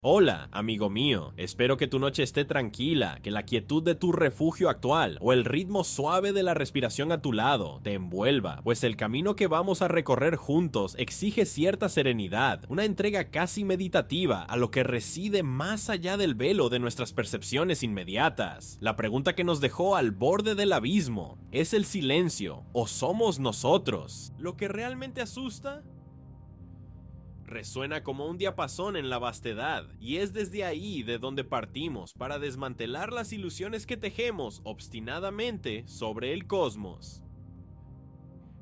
Hola, amigo mío, espero que tu noche esté tranquila, que la quietud de tu refugio actual o el ritmo suave de la respiración a tu lado te envuelva, pues el camino que vamos a recorrer juntos exige cierta serenidad, una entrega casi meditativa a lo que reside más allá del velo de nuestras percepciones inmediatas. La pregunta que nos dejó al borde del abismo, ¿es el silencio o somos nosotros lo que realmente asusta? Resuena como un diapasón en la vastedad, y es desde ahí de donde partimos para desmantelar las ilusiones que tejemos obstinadamente sobre el cosmos.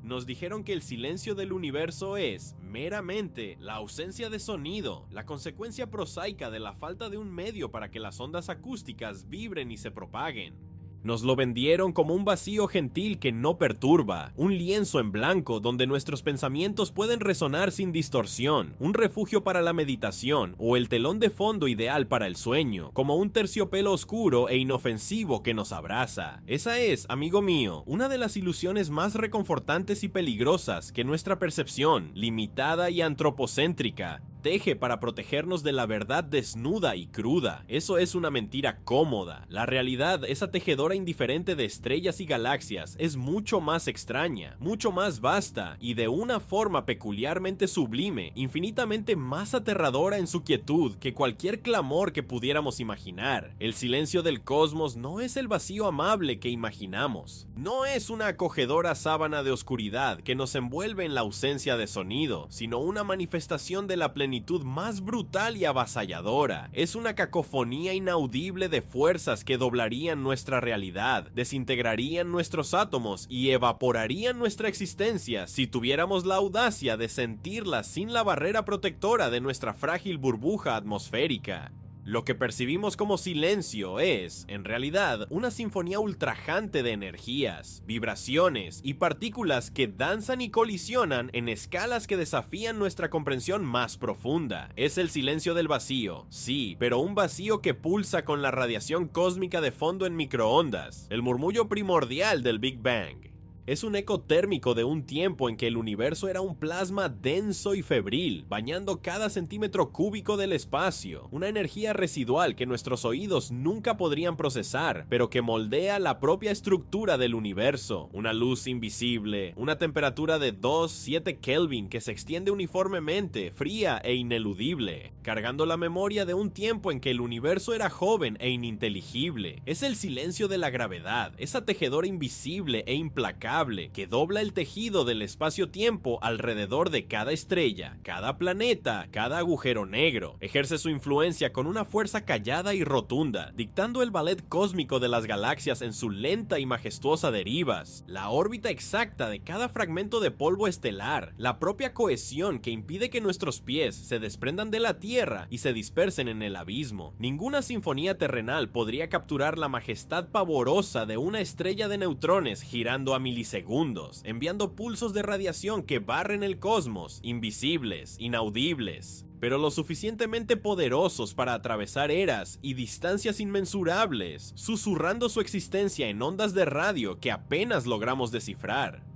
Nos dijeron que el silencio del universo es, meramente, la ausencia de sonido, la consecuencia prosaica de la falta de un medio para que las ondas acústicas vibren y se propaguen. Nos lo vendieron como un vacío gentil que no perturba, un lienzo en blanco donde nuestros pensamientos pueden resonar sin distorsión, un refugio para la meditación o el telón de fondo ideal para el sueño, como un terciopelo oscuro e inofensivo que nos abraza. Esa es, amigo mío, una de las ilusiones más reconfortantes y peligrosas que nuestra percepción, limitada y antropocéntrica, teje para protegernos de la verdad desnuda y cruda. Eso es una mentira cómoda. La realidad, esa tejedora indiferente de estrellas y galaxias, es mucho más extraña, mucho más vasta y de una forma peculiarmente sublime, infinitamente más aterradora en su quietud que cualquier clamor que pudiéramos imaginar. El silencio del cosmos no es el vacío amable que imaginamos. No es una acogedora sábana de oscuridad que nos envuelve en la ausencia de sonido, sino una manifestación de la plenitud más brutal y avasalladora. Es una cacofonía inaudible de fuerzas que doblarían nuestra realidad, desintegrarían nuestros átomos y evaporarían nuestra existencia si tuviéramos la audacia de sentirla sin la barrera protectora de nuestra frágil burbuja atmosférica. Lo que percibimos como silencio es, en realidad, una sinfonía ultrajante de energías, vibraciones y partículas que danzan y colisionan en escalas que desafían nuestra comprensión más profunda. Es el silencio del vacío, sí, pero un vacío que pulsa con la radiación cósmica de fondo en microondas, el murmullo primordial del Big Bang. Es un eco térmico de un tiempo en que el universo era un plasma denso y febril, bañando cada centímetro cúbico del espacio, una energía residual que nuestros oídos nunca podrían procesar, pero que moldea la propia estructura del universo, una luz invisible, una temperatura de 2,7 Kelvin que se extiende uniformemente, fría e ineludible, cargando la memoria de un tiempo en que el universo era joven e ininteligible. Es el silencio de la gravedad, esa tejedora invisible e implacable que dobla el tejido del espacio-tiempo alrededor de cada estrella, cada planeta, cada agujero negro. Ejerce su influencia con una fuerza callada y rotunda, dictando el ballet cósmico de las galaxias en su lenta y majestuosa derivas, la órbita exacta de cada fragmento de polvo estelar, la propia cohesión que impide que nuestros pies se desprendan de la Tierra y se dispersen en el abismo. Ninguna sinfonía terrenal podría capturar la majestad pavorosa de una estrella de neutrones girando a milisegundos, enviando pulsos de radiación que barren el cosmos, invisibles, inaudibles, pero lo suficientemente poderosos para atravesar eras y distancias inmensurables, susurrando su existencia en ondas de radio que apenas logramos descifrar.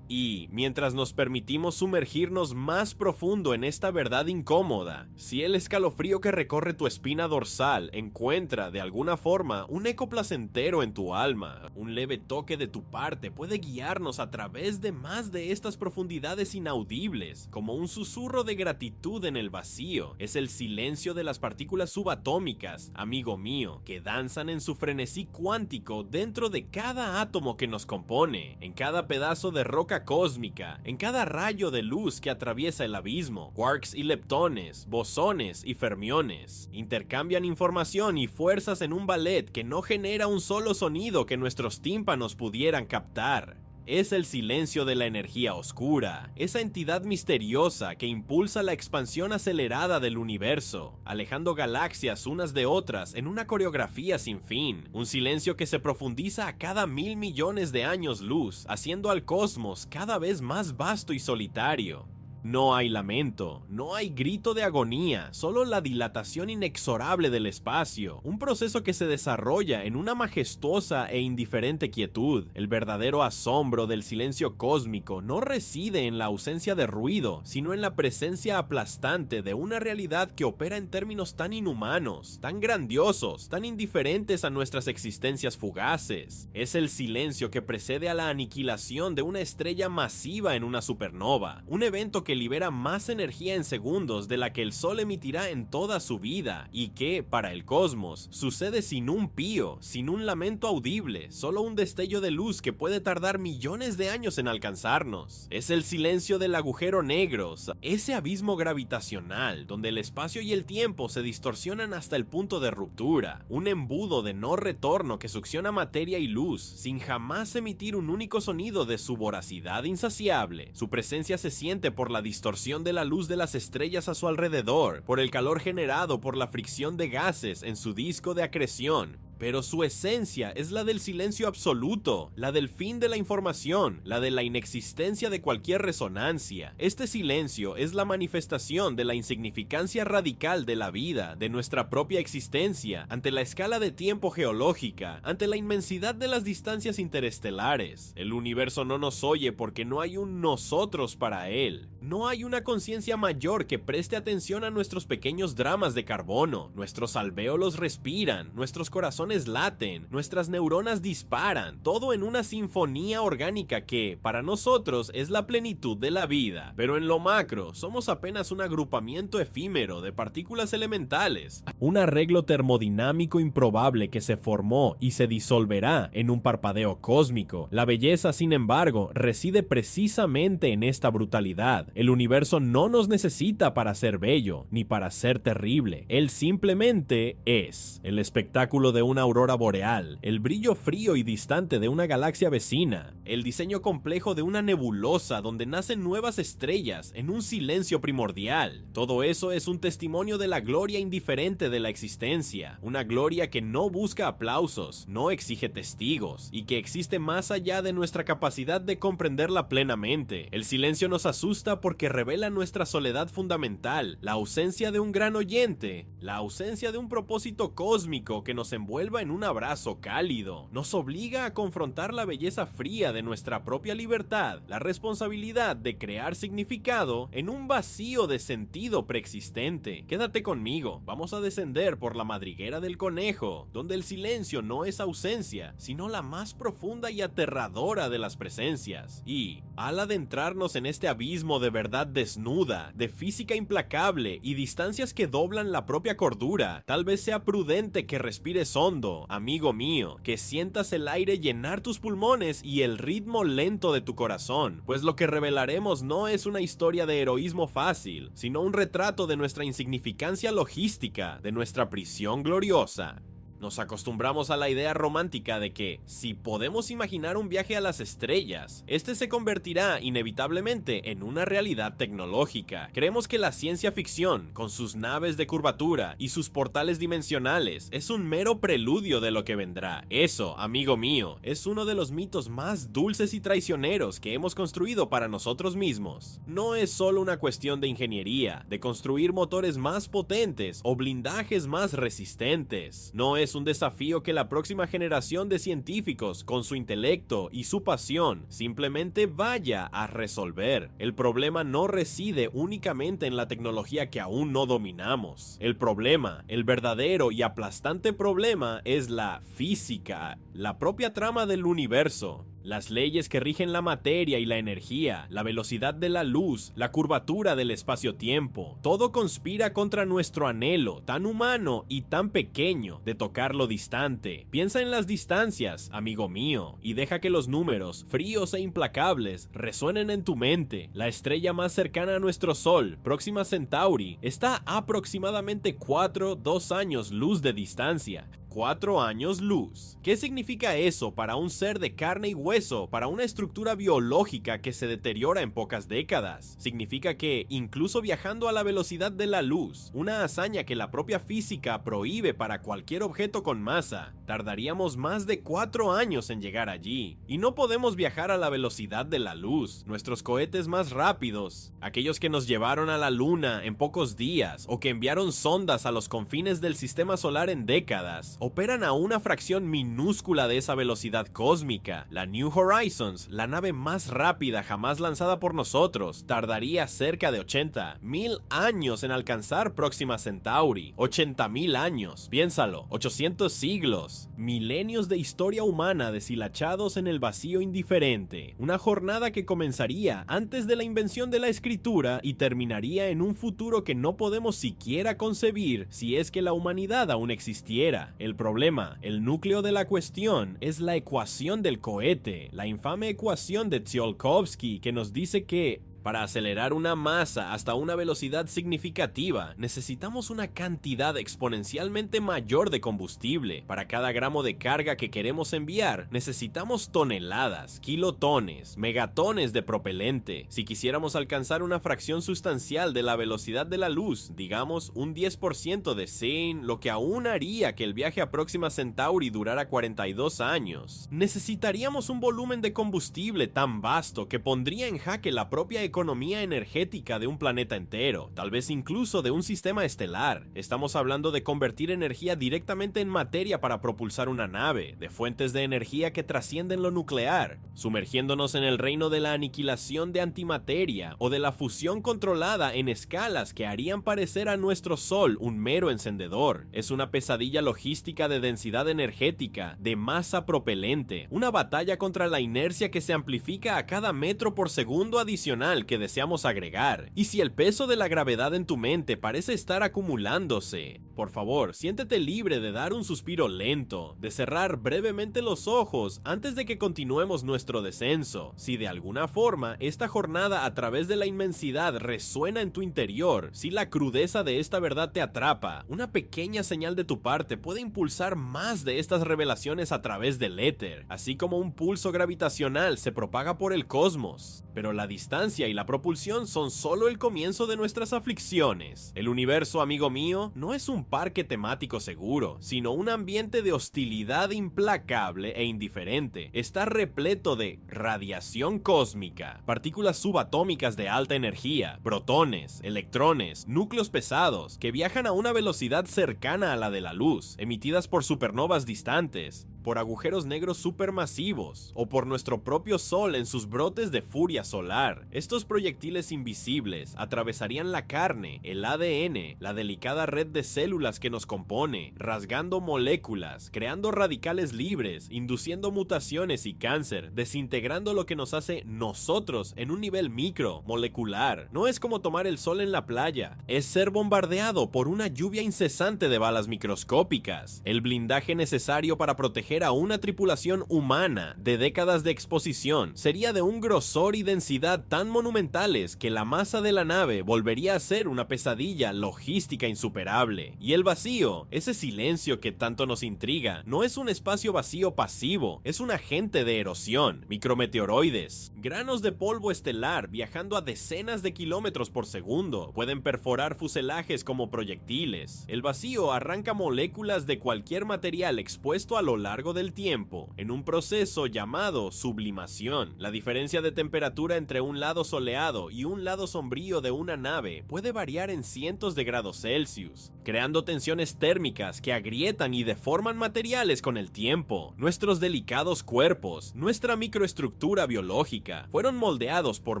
Y, mientras nos permitimos sumergirnos más profundo en esta verdad incómoda, si el escalofrío que recorre tu espina dorsal encuentra, de alguna forma, un eco placentero en tu alma, un leve toque de tu parte puede guiarnos a través de más de estas profundidades inaudibles, como un susurro de gratitud en el vacío. Es el silencio de las partículas subatómicas, amigo mío, que danzan en su frenesí cuántico dentro de cada átomo que nos compone, en cada pedazo de roca cósmica, en cada rayo de luz que atraviesa el abismo. Quarks y leptones, bosones y fermiones intercambian información y fuerzas en un ballet que no genera un solo sonido que nuestros tímpanos pudieran captar. Es el silencio de la energía oscura, esa entidad misteriosa que impulsa la expansión acelerada del universo, alejando galaxias unas de otras en una coreografía sin fin, un silencio que se profundiza a cada 1.000 millones de años luz, haciendo al cosmos cada vez más vasto y solitario. No hay lamento, no hay grito de agonía, solo la dilatación inexorable del espacio, un proceso que se desarrolla en una majestuosa e indiferente quietud. El verdadero asombro del silencio cósmico no reside en la ausencia de ruido, sino en la presencia aplastante de una realidad que opera en términos tan inhumanos, tan grandiosos, tan indiferentes a nuestras existencias fugaces. Es el silencio que precede a la aniquilación de una estrella masiva en una supernova, un evento que libera más energía en segundos de la que el Sol emitirá en toda su vida, y que, para el cosmos, sucede sin un pío, sin un lamento audible, solo un destello de luz que puede tardar millones de años en alcanzarnos. Es el silencio del agujero negro, ese abismo gravitacional, donde el espacio y el tiempo se distorsionan hasta el punto de ruptura, un embudo de no retorno que succiona materia y luz, sin jamás emitir un único sonido de su voracidad insaciable. Su presencia se siente por la distorsión de la luz de las estrellas a su alrededor, por el calor generado por la fricción de gases en su disco de acreción. Pero su esencia es la del silencio absoluto, la del fin de la información, la de la inexistencia de cualquier resonancia. Este silencio es la manifestación de la insignificancia radical de la vida, de nuestra propia existencia, ante la escala de tiempo geológica, ante la inmensidad de las distancias interestelares. El universo no nos oye porque no hay un nosotros para él. No hay una conciencia mayor que preste atención a nuestros pequeños dramas de carbono. Nuestros alvéolos respiran, nuestros corazones laten, nuestras neuronas disparan, todo en una sinfonía orgánica que, para nosotros, es la plenitud de la vida. Pero en lo macro, somos apenas un agrupamiento efímero de partículas elementales, un arreglo termodinámico improbable que se formó y se disolverá en un parpadeo cósmico. La belleza, sin embargo, reside precisamente en esta brutalidad. El universo no nos necesita para ser bello, ni para ser terrible. Él simplemente es. El espectáculo de una aurora boreal, el brillo frío y distante de una galaxia vecina, el diseño complejo de una nebulosa donde nacen nuevas estrellas en un silencio primordial. Todo eso es un testimonio de la gloria indiferente de la existencia, una gloria que no busca aplausos, no exige testigos, y que existe más allá de nuestra capacidad de comprenderla plenamente. El silencio nos asusta porque revela nuestra soledad fundamental, la ausencia de un gran oyente, la ausencia de un propósito cósmico que nos envuelva en un abrazo cálido. Nos obliga a confrontar la belleza fría de nuestra propia libertad, la responsabilidad de crear significado en un vacío de sentido preexistente. Quédate conmigo, vamos a descender por la madriguera del conejo, donde el silencio no es ausencia, sino la más profunda y aterradora de las presencias. Y, al adentrarnos en este abismo de verdad desnuda, de física implacable y distancias que doblan la propia cordura, tal vez sea prudente que respires hondo, amigo mío, que sientas el aire llenar tus pulmones y el ritmo lento de tu corazón, pues lo que revelaremos no es una historia de heroísmo fácil, sino un retrato de nuestra insignificancia logística, de nuestra prisión gloriosa. Nos acostumbramos a la idea romántica de que, si podemos imaginar un viaje a las estrellas, este se convertirá inevitablemente en una realidad tecnológica. Creemos que la ciencia ficción, con sus naves de curvatura y sus portales dimensionales, es un mero preludio de lo que vendrá. Eso, amigo mío, es uno de los mitos más dulces y traicioneros que hemos construido para nosotros mismos. No es solo una cuestión de ingeniería, de construir motores más potentes o blindajes más resistentes. No es un desafío que la próxima generación de científicos, con su intelecto y su pasión, simplemente vaya a resolver. El problema no reside únicamente en la tecnología que aún no dominamos. El problema, el verdadero y aplastante problema, es la física, la propia trama del universo. Las leyes que rigen la materia y la energía, la velocidad de la luz, la curvatura del espacio-tiempo, todo conspira contra nuestro anhelo tan humano y tan pequeño de tocar lo distante. Piensa en las distancias, amigo mío, y deja que los números, fríos e implacables, resuenen en tu mente. La estrella más cercana a nuestro Sol, Próxima Centauri, está a aproximadamente 2 años luz de distancia. 4 años luz. ¿Qué significa eso para un ser de carne y hueso, para una estructura biológica que se deteriora en pocas décadas? Significa que, incluso viajando a la velocidad de la luz, una hazaña que la propia física prohíbe para cualquier objeto con masa, tardaríamos más de 4 años en llegar allí. Y no podemos viajar a la velocidad de la luz. Nuestros cohetes más rápidos, aquellos que nos llevaron a la luna en pocos días o que enviaron sondas a los confines del sistema solar en décadas, operan a una fracción minúscula de esa velocidad cósmica. La New Horizons, la nave más rápida jamás lanzada por nosotros, tardaría cerca de 80.000 años en alcanzar Próxima Centauri. 80.000 años, piénsalo, 800 siglos, milenios de historia humana deshilachados en el vacío indiferente. Una jornada que comenzaría antes de la invención de la escritura y terminaría en un futuro que no podemos siquiera concebir si es que la humanidad aún existiera. El problema, el núcleo de la cuestión, es la ecuación del cohete, la infame ecuación de Tsiolkovsky que nos dice que para acelerar una masa hasta una velocidad significativa, necesitamos una cantidad exponencialmente mayor de combustible. Para cada gramo de carga que queremos enviar, necesitamos toneladas, kilotones, megatones de propelente. Si quisiéramos alcanzar una fracción sustancial de la velocidad de la luz, digamos un 10% de sin, lo que aún haría que el viaje a Próxima Centauri durara 42 años, necesitaríamos un volumen de combustible tan vasto que pondría en jaque la propia economía energética de un planeta entero, tal vez incluso de un sistema estelar. Estamos hablando de convertir energía directamente en materia para propulsar una nave, de fuentes de energía que trascienden lo nuclear, sumergiéndonos en el reino de la aniquilación de antimateria o de la fusión controlada en escalas que harían parecer a nuestro Sol un mero encendedor. Es una pesadilla logística de densidad energética, de masa propelente, una batalla contra la inercia que se amplifica a cada metro por segundo adicional que deseamos agregar. Y si el peso de la gravedad en tu mente parece estar acumulándose, por favor, siéntete libre de dar un suspiro lento, de cerrar brevemente los ojos antes de que continuemos nuestro descenso. Si de alguna forma esta jornada a través de la inmensidad resuena en tu interior, si la crudeza de esta verdad te atrapa, una pequeña señal de tu parte puede impulsar más de estas revelaciones a través del éter, así como un pulso gravitacional se propaga por el cosmos. Pero la distancia y la propulsión son solo el comienzo de nuestras aflicciones. El universo, amigo mío, no es un parque temático seguro, sino un ambiente de hostilidad implacable e indiferente. Está repleto de radiación cósmica, partículas subatómicas de alta energía, protones, electrones, núcleos pesados, que viajan a una velocidad cercana a la de la luz, emitidas por supernovas distantes, por agujeros negros supermasivos o por nuestro propio Sol en sus brotes de furia solar. Estos proyectiles invisibles atravesarían la carne, el ADN, la delicada red de células que nos compone, rasgando moléculas, creando radicales libres, induciendo mutaciones y cáncer, desintegrando lo que nos hace nosotros en un nivel micro, molecular. No es como tomar el sol en la playa, es ser bombardeado por una lluvia incesante de balas microscópicas. El blindaje necesario para proteger a una tripulación humana de décadas de exposición sería de un grosor y densidad tan monumentales que la masa de la nave volvería a ser una pesadilla logística insuperable. Y el vacío, ese silencio que tanto nos intriga, no es un espacio vacío pasivo, es un agente de erosión. Micrometeoroides, granos de polvo estelar viajando a decenas de kilómetros por segundo, pueden perforar fuselajes como proyectiles. El vacío arranca moléculas de cualquier material expuesto a lo largo del tiempo, en un proceso llamado sublimación. La diferencia de temperatura entre un lado soleado y un lado sombrío de una nave puede variar en cientos de grados Celsius, creando tensiones térmicas que agrietan y deforman materiales con el tiempo. Nuestros delicados cuerpos, nuestra microestructura biológica, fueron moldeados por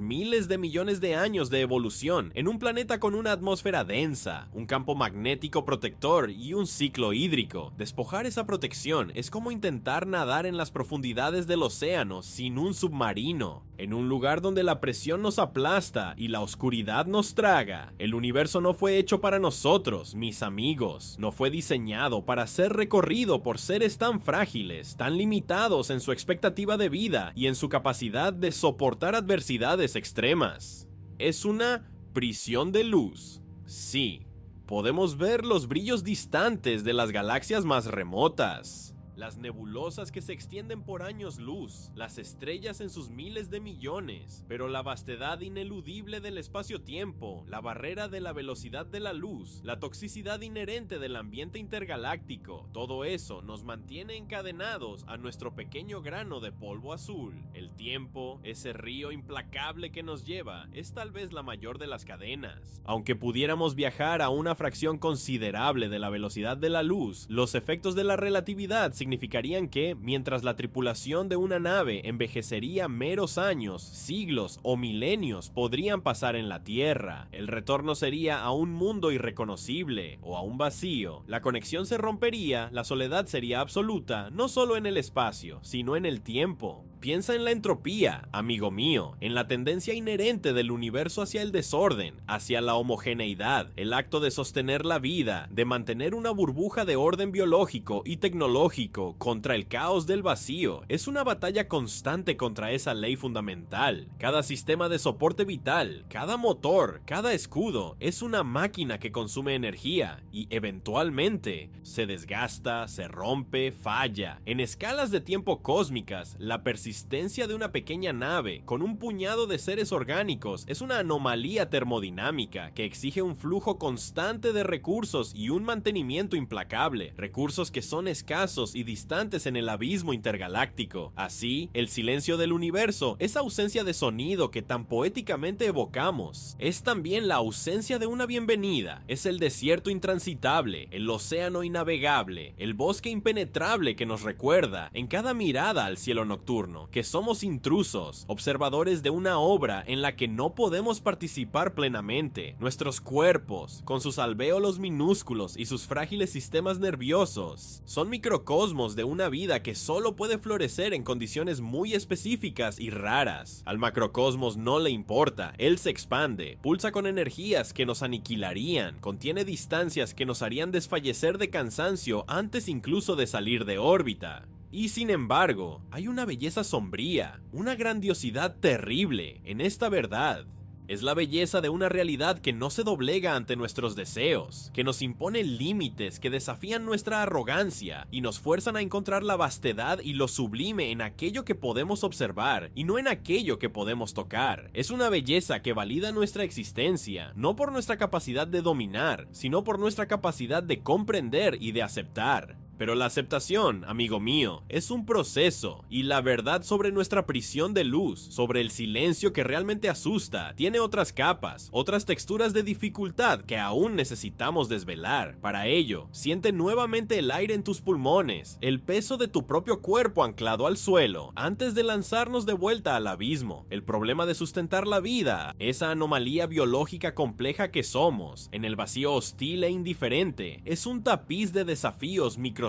miles de millones de años de evolución en un planeta con una atmósfera densa, un campo magnético protector y un ciclo hídrico. Despojar esa protección es como intentar nadar en las profundidades del océano sin un submarino, en un lugar donde la presión nos aplasta y la oscuridad nos traga. El universo no fue hecho para nosotros, mis amigos. No fue diseñado para ser recorrido por seres tan frágiles, tan limitados en su expectativa de vida y en su capacidad de soportar adversidades extremas. Es una prisión de luz, sí, Podemos ver los brillos distantes de las galaxias más remotas, las nebulosas que se extienden por años luz, las estrellas en sus miles de millones, pero la vastedad ineludible del espacio-tiempo, la barrera de la velocidad de la luz, la toxicidad inherente del ambiente intergaláctico, todo eso nos mantiene encadenados a nuestro pequeño grano de polvo azul. El tiempo, ese río implacable que nos lleva, es tal vez la mayor de las cadenas. Aunque pudiéramos viajar a una fracción considerable de la velocidad de la luz, los efectos de la relatividad significarían que, mientras la tripulación de una nave envejecería meros años, siglos o milenios podrían pasar en la Tierra, el retorno sería a un mundo irreconocible o a un vacío. La conexión se rompería, la soledad sería absoluta, no solo en el espacio, sino en el tiempo. Piensa en la entropía, amigo mío, en la tendencia inherente del universo hacia el desorden, hacia la homogeneidad, el acto de sostener la vida, de mantener una burbuja de orden biológico y tecnológico contra el caos del vacío. Es una batalla constante contra esa ley fundamental. Cada sistema de soporte vital, cada motor, cada escudo, es una máquina que consume energía y eventualmente se desgasta, se rompe, falla. En escalas de tiempo cósmicas, la persistencia de una pequeña nave con un puñado de seres orgánicos es una anomalía termodinámica que exige un flujo constante de recursos y un mantenimiento implacable, recursos que son escasos y distantes en el abismo intergaláctico. Así, el silencio del universo, esa ausencia de sonido que tan poéticamente evocamos, es también la ausencia de una bienvenida, es el desierto intransitable, el océano innavegable, el bosque impenetrable que nos recuerda, en cada mirada al cielo nocturno, que somos intrusos, observadores de una obra en la que no podemos participar plenamente. Nuestros cuerpos, con sus alvéolos minúsculos y sus frágiles sistemas nerviosos, son microcosmos de una vida que solo puede florecer en condiciones muy específicas y raras. Al macrocosmos no le importa, él se expande, pulsa con energías que nos aniquilarían, contiene distancias que nos harían desfallecer de cansancio antes incluso de salir de órbita. Y sin embargo, hay una belleza sombría, una grandiosidad terrible en esta verdad. Es la belleza de una realidad que no se doblega ante nuestros deseos, que nos impone límites que desafían nuestra arrogancia y nos fuerzan a encontrar la vastedad y lo sublime en aquello que podemos observar y no en aquello que podemos tocar. Es una belleza que valida nuestra existencia, no por nuestra capacidad de dominar, sino por nuestra capacidad de comprender y de aceptar. Pero la aceptación, amigo mío, es un proceso, y la verdad sobre nuestra prisión de luz, sobre el silencio que realmente asusta, tiene otras capas, otras texturas de dificultad que aún necesitamos desvelar. Para ello, siente nuevamente el aire en tus pulmones, el peso de tu propio cuerpo anclado al suelo, antes de lanzarnos de vuelta al abismo. El problema de sustentar la vida, esa anomalía biológica compleja que somos, en el vacío hostil e indiferente, es un tapiz de desafíos microscópicos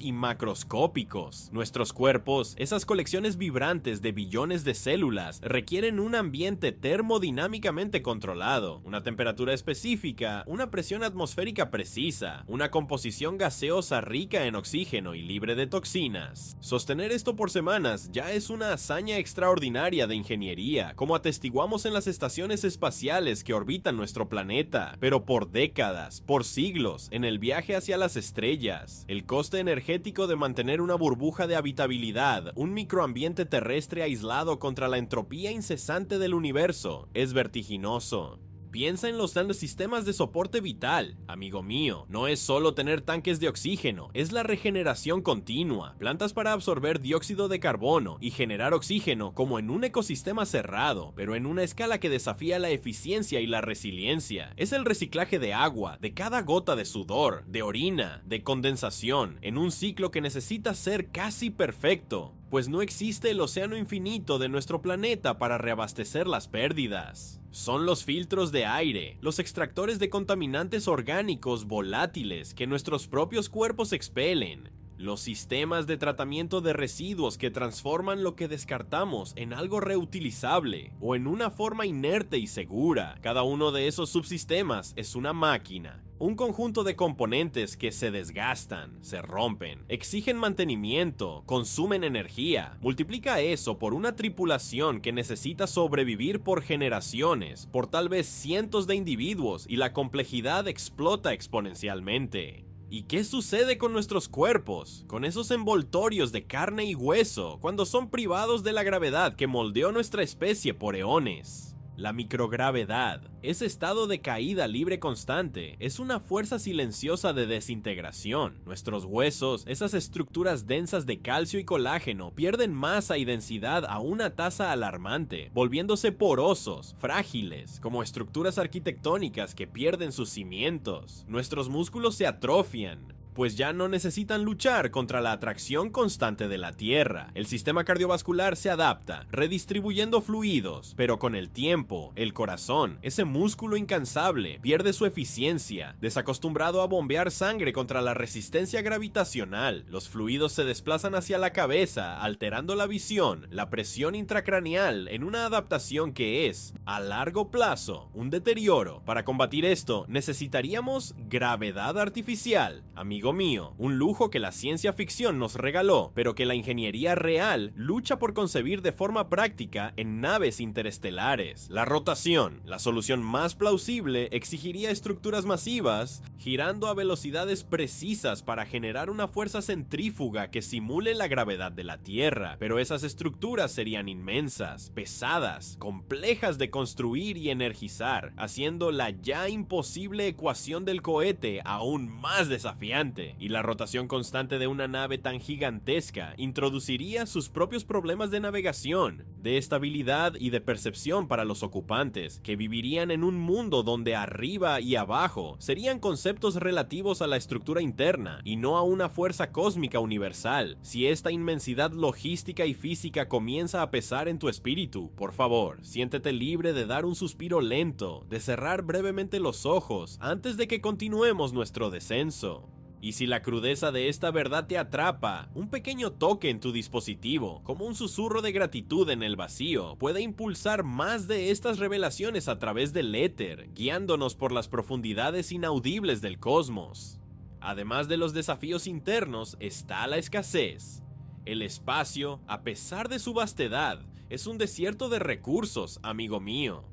y macroscópicos. Nuestros cuerpos, esas colecciones vibrantes de billones de células, requieren un ambiente termodinámicamente controlado, una temperatura específica, una presión atmosférica precisa, una composición gaseosa rica en oxígeno y libre de toxinas. Sostener esto por semanas ya es una hazaña extraordinaria de ingeniería, como atestiguamos en las estaciones espaciales que orbitan nuestro planeta, pero por décadas, por siglos, en el viaje hacia las estrellas. El coste energético de mantener una burbuja de habitabilidad, un microambiente terrestre aislado contra la entropía incesante del universo, es vertiginoso. Piensa en los sistemas de soporte vital, amigo mío. No es solo tener tanques de oxígeno, es la regeneración continua, plantas para absorber dióxido de carbono y generar oxígeno como en un ecosistema cerrado, pero en una escala que desafía la eficiencia y la resiliencia. Es el reciclaje de agua, de cada gota de sudor, de orina, de condensación, en un ciclo que necesita ser casi perfecto, pues no existe el océano infinito de nuestro planeta para reabastecer las pérdidas. Son los filtros de aire, los extractores de contaminantes orgánicos volátiles que nuestros propios cuerpos expelen, los sistemas de tratamiento de residuos que transforman lo que descartamos en algo reutilizable o en una forma inerte y segura. Cada uno de esos subsistemas es una máquina. Un conjunto de componentes que se desgastan, se rompen, exigen mantenimiento, consumen energía. Multiplica eso por una tripulación que necesita sobrevivir por generaciones, por tal vez cientos de individuos, y la complejidad explota exponencialmente. ¿Y qué sucede con nuestros cuerpos, con esos envoltorios de carne y hueso, cuando son privados de la gravedad que moldeó nuestra especie por eones? La microgravedad, ese estado de caída libre constante, es una fuerza silenciosa de desintegración. Nuestros huesos, esas estructuras densas de calcio y colágeno, pierden masa y densidad a una tasa alarmante, volviéndose porosos, frágiles, como estructuras arquitectónicas que pierden sus cimientos. Nuestros músculos se atrofian, pues ya no necesitan luchar contra la atracción constante de la Tierra. El sistema cardiovascular se adapta, redistribuyendo fluidos, pero con el tiempo, el corazón, ese músculo incansable, pierde su eficiencia. Desacostumbrado a bombear sangre contra la resistencia gravitacional, los fluidos se desplazan hacia la cabeza, alterando la visión, la presión intracraneal, en una adaptación que es, a largo plazo, un deterioro. Para combatir esto, necesitaríamos gravedad artificial. Amigo mío, un lujo que la ciencia ficción nos regaló, pero que la ingeniería real lucha por concebir de forma práctica en naves interestelares. La rotación, la solución más plausible, exigiría estructuras masivas, girando a velocidades precisas para generar una fuerza centrífuga que simule la gravedad de la Tierra, pero esas estructuras serían inmensas, pesadas, complejas de construir y energizar, haciendo la ya imposible ecuación del cohete aún más desafiante. Y la rotación constante de una nave tan gigantesca introduciría sus propios problemas de navegación, de estabilidad y de percepción para los ocupantes, que vivirían en un mundo donde arriba y abajo serían conceptos relativos a la estructura interna y no a una fuerza cósmica universal. Si esta inmensidad logística y física comienza a pesar en tu espíritu, por favor, siéntete libre de dar un suspiro lento, de cerrar brevemente los ojos antes de que continuemos nuestro descenso. Y si la crudeza de esta verdad te atrapa, un pequeño toque en tu dispositivo, como un susurro de gratitud en el vacío, puede impulsar más de estas revelaciones a través del éter, guiándonos por las profundidades inaudibles del cosmos. Además de los desafíos internos, está la escasez. El espacio, a pesar de su vastedad, es un desierto de recursos, amigo mío.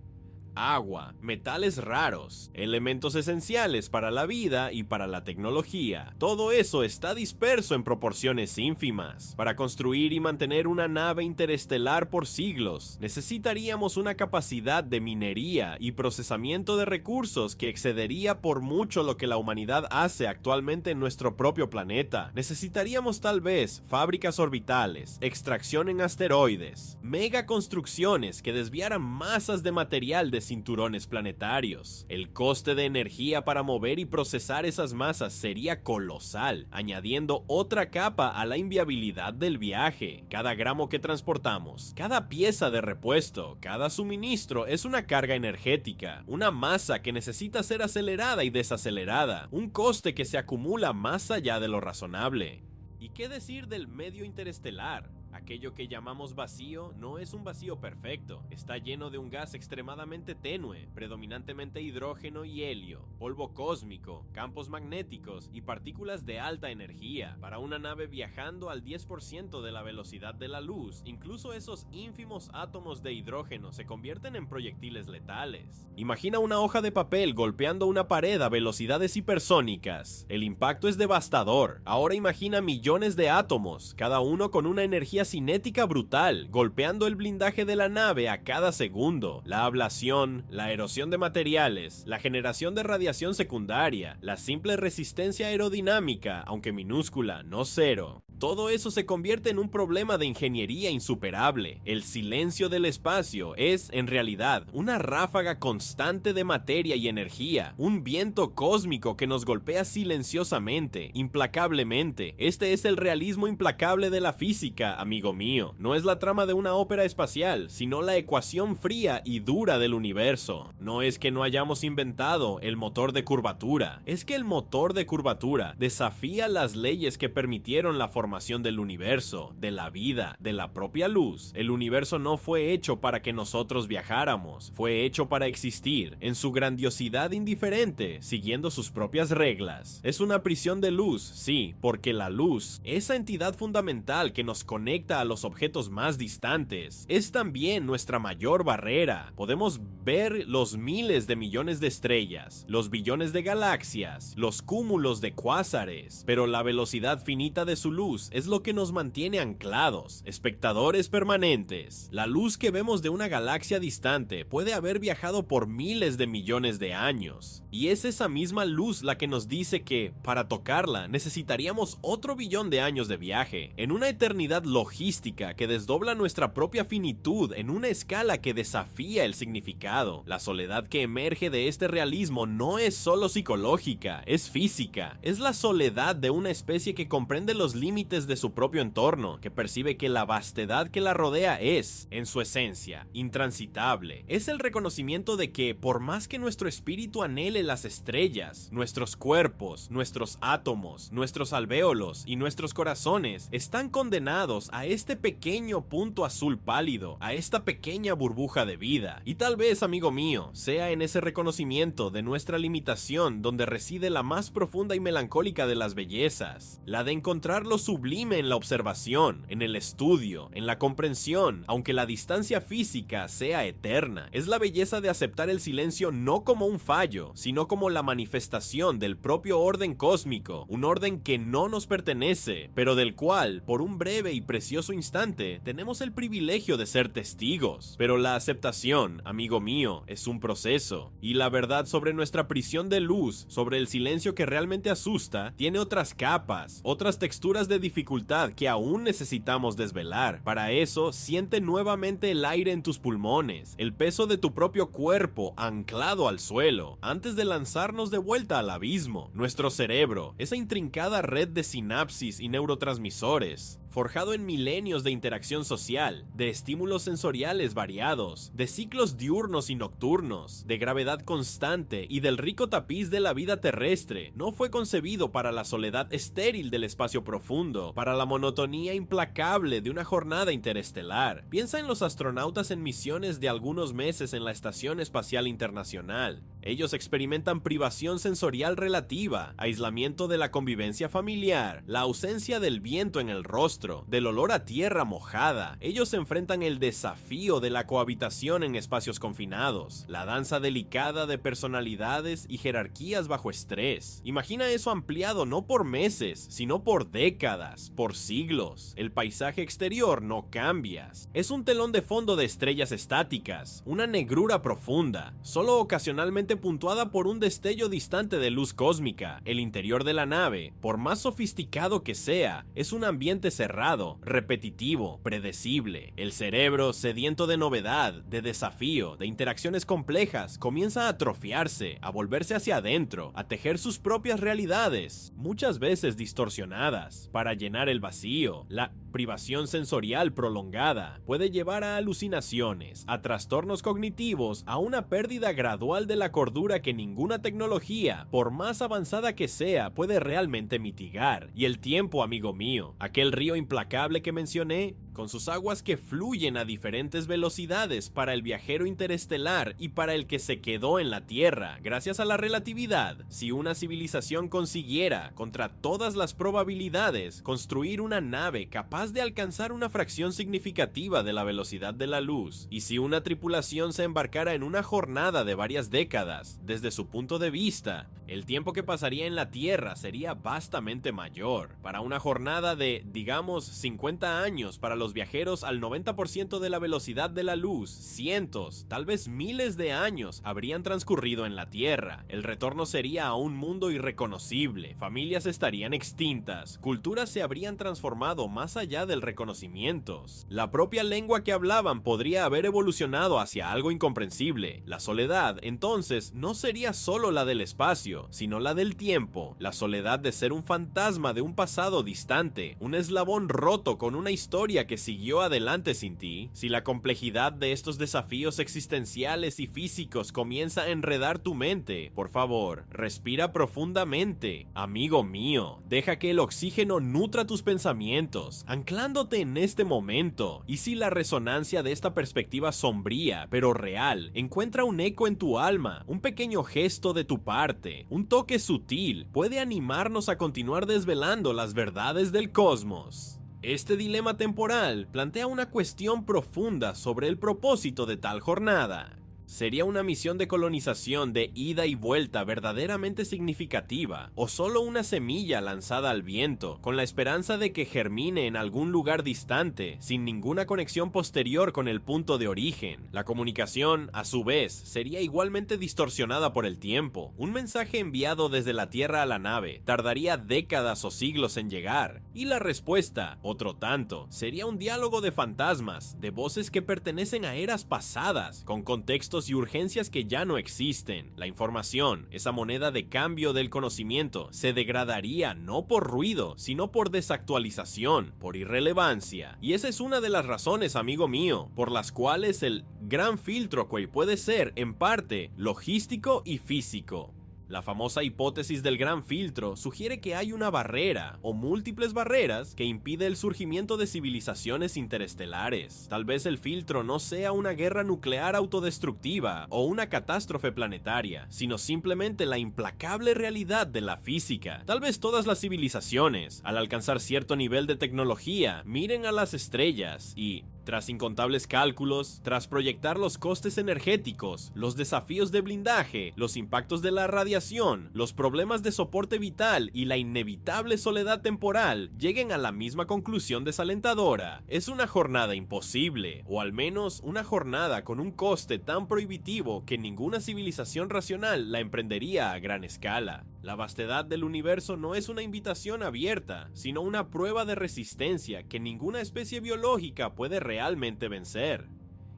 Agua, metales raros, elementos esenciales para la vida y para la tecnología. Todo eso está disperso en proporciones ínfimas. Para construir y mantener una nave interestelar por siglos, necesitaríamos una capacidad de minería y procesamiento de recursos que excedería por mucho lo que la humanidad hace actualmente en nuestro propio planeta. Necesitaríamos tal vez fábricas orbitales, extracción en asteroides, mega construcciones que desviaran masas de material de cinturones planetarios. El coste de energía para mover y procesar esas masas sería colosal, añadiendo otra capa a la inviabilidad del viaje. Cada gramo que transportamos, cada pieza de repuesto, cada suministro es una carga energética, una masa que necesita ser acelerada y desacelerada, un coste que se acumula más allá de lo razonable. ¿Y qué decir del medio interestelar? Aquello que llamamos vacío no es un vacío perfecto, está lleno de un gas extremadamente tenue, predominantemente hidrógeno y helio, polvo cósmico, campos magnéticos y partículas de alta energía. Para una nave viajando al 10% de la velocidad de la luz, incluso esos ínfimos átomos de hidrógeno se convierten en proyectiles letales. Imagina una hoja de papel golpeando una pared a velocidades hipersónicas. El impacto es devastador. Ahora imagina millones de átomos, cada uno con una energía cinética brutal, golpeando el blindaje de la nave a cada segundo. La ablación, la erosión de materiales, la generación de radiación secundaria, la simple resistencia aerodinámica, aunque minúscula, no cero. Todo eso se convierte en un problema de ingeniería insuperable. El silencio del espacio es, en realidad, una ráfaga constante de materia y energía, un viento cósmico que nos golpea silenciosamente, implacablemente. Este es el realismo implacable de la física, amigo mío. No es la trama de una ópera espacial, sino la ecuación fría y dura del universo. No es que no hayamos inventado el motor de curvatura, es que el motor de curvatura desafía las leyes que permitieron la formación formación del universo, de la vida, de la propia luz. El universo no fue hecho para que nosotros viajáramos, fue hecho para existir, en su grandiosidad indiferente, siguiendo sus propias reglas. Es una prisión de luz, sí, porque la luz, esa entidad fundamental que nos conecta a los objetos más distantes, es también nuestra mayor barrera. Podemos ver los miles de millones de estrellas, los billones de galaxias, los cúmulos de cuásares, pero la velocidad finita de su luz es lo que nos mantiene anclados, espectadores permanentes. La luz que vemos de una galaxia distante puede haber viajado por miles de millones de años, y es esa misma luz la que nos dice que, para tocarla, necesitaríamos otro billón de años de viaje, en una eternidad logística que desdobla nuestra propia finitud en una escala que desafía el significado. La soledad que emerge de este realismo no es solo psicológica, es física. Es la soledad de una especie que comprende los límites de su propio entorno, que percibe que la vastedad que la rodea es, en su esencia, intransitable. Es el reconocimiento de que, por más que nuestro espíritu anhele las estrellas, nuestros cuerpos, nuestros átomos, nuestros alvéolos y nuestros corazones están condenados a este pequeño punto azul pálido, a esta pequeña burbuja de vida. Y tal vez, amigo mío, sea en ese reconocimiento de nuestra limitación donde reside la más profunda y melancólica de las bellezas, la de encontrar lo sublime en la observación, en el estudio, en la comprensión, aunque la distancia física sea eterna. Es la belleza de aceptar el silencio no como un fallo, sino como la manifestación del propio orden cósmico, un orden que no nos pertenece, pero del cual, por un breve y precioso instante, tenemos el privilegio de ser testigos. Pero la aceptación, amigo mío, es un proceso, y la verdad sobre nuestra prisión de luz, sobre el silencio que realmente asusta, tiene otras capas, otras texturas de dificultad que aún necesitamos desvelar. Para eso, siente nuevamente el aire en tus pulmones, el peso de tu propio cuerpo anclado al suelo, antes de lanzarnos de vuelta al abismo. Nuestro cerebro, esa intrincada red de sinapsis y neurotransmisores, forjado en milenios de interacción social, de estímulos sensoriales variados, de ciclos diurnos y nocturnos, de gravedad constante y del rico tapiz de la vida terrestre, no fue concebido para la soledad estéril del espacio profundo, para la monotonía implacable de una jornada interestelar. Piensa en los astronautas en misiones de algunos meses en la Estación Espacial Internacional. Ellos experimentan privación sensorial relativa, aislamiento de la convivencia familiar, la ausencia del viento en el rostro, del olor a tierra mojada. Ellos enfrentan el desafío de la cohabitación en espacios confinados, la danza delicada de personalidades y jerarquías bajo estrés. Imagina eso ampliado no por meses, sino por décadas, por siglos. El paisaje exterior no cambia. Es un telón de fondo de estrellas estáticas, una negrura profunda, solo ocasionalmente puntuada por un destello distante de luz cósmica. El interior de la nave, por más sofisticado que sea, es un ambiente cerrado, repetitivo, predecible. El cerebro, sediento de novedad, de desafío, de interacciones complejas, comienza a atrofiarse, a volverse hacia adentro, a tejer sus propias realidades, muchas veces distorsionadas, para llenar el vacío. La privación sensorial prolongada puede llevar a alucinaciones, a trastornos cognitivos, a una pérdida gradual de la cordura que ninguna tecnología, por más avanzada que sea, puede realmente mitigar. Y el tiempo, amigo mío, aquel río implacable que mencioné, con sus aguas que fluyen a diferentes velocidades para el viajero interestelar y para el que se quedó en la Tierra, gracias a la relatividad. Si una civilización consiguiera, contra todas las probabilidades, construir una nave capaz de alcanzar una fracción significativa de la velocidad de la luz, y si una tripulación se embarcara en una jornada de varias décadas, desde su punto de vista, el tiempo que pasaría en la Tierra sería vastamente mayor. Para una jornada de, digamos, 50 años para los viajeros al 90% de la velocidad de la luz, cientos, tal vez miles de años habrían transcurrido en la Tierra. El retorno sería a un mundo irreconocible, familias estarían extintas, culturas se habrían transformado más allá del reconocimiento. La propia lengua que hablaban podría haber evolucionado hacia algo incomprensible. La soledad, entonces, entonces no sería solo la del espacio, sino la del tiempo, la soledad de ser un fantasma de un pasado distante, un eslabón roto con una historia que siguió adelante sin ti. Si la complejidad de estos desafíos existenciales y físicos comienza a enredar tu mente, por favor, respira profundamente. Amigo mío, deja que el oxígeno nutra tus pensamientos, anclándote en este momento. Y si la resonancia de esta perspectiva sombría, pero real, encuentra un eco en tu alma, un pequeño gesto de tu parte, un toque sutil, puede animarnos a continuar desvelando las verdades del cosmos. Este dilema temporal plantea una cuestión profunda sobre el propósito de tal jornada. ¿Sería una misión de colonización de ida y vuelta verdaderamente significativa, o solo una semilla lanzada al viento, con la esperanza de que germine en algún lugar distante, sin ninguna conexión posterior con el punto de origen? La comunicación, a su vez, sería igualmente distorsionada por el tiempo. Un mensaje enviado desde la Tierra a la nave tardaría décadas o siglos en llegar, y la respuesta, otro tanto, sería un diálogo de fantasmas, de voces que pertenecen a eras pasadas, con contextos y urgencias que ya no existen. La información, esa moneda de cambio del conocimiento, se degradaría no por ruido, sino por desactualización, por irrelevancia. Y esa es una de las razones, amigo mío, por las cuales el gran filtro puede ser, en parte, logístico y físico. La famosa hipótesis del gran filtro sugiere que hay una barrera, o múltiples barreras, que impide el surgimiento de civilizaciones interestelares. Tal vez el filtro no sea una guerra nuclear autodestructiva o una catástrofe planetaria, sino simplemente la implacable realidad de la física. Tal vez todas las civilizaciones, al alcanzar cierto nivel de tecnología, miren a las estrellas y, tras incontables cálculos, tras proyectar los costes energéticos, los desafíos de blindaje, los impactos de la radiación, los problemas de soporte vital y la inevitable soledad temporal, lleguen a la misma conclusión desalentadora. Es una jornada imposible, o al menos una jornada con un coste tan prohibitivo que ninguna civilización racional la emprendería a gran escala. La vastedad del universo no es una invitación abierta, sino una prueba de resistencia que ninguna especie biológica puede realmente vencer.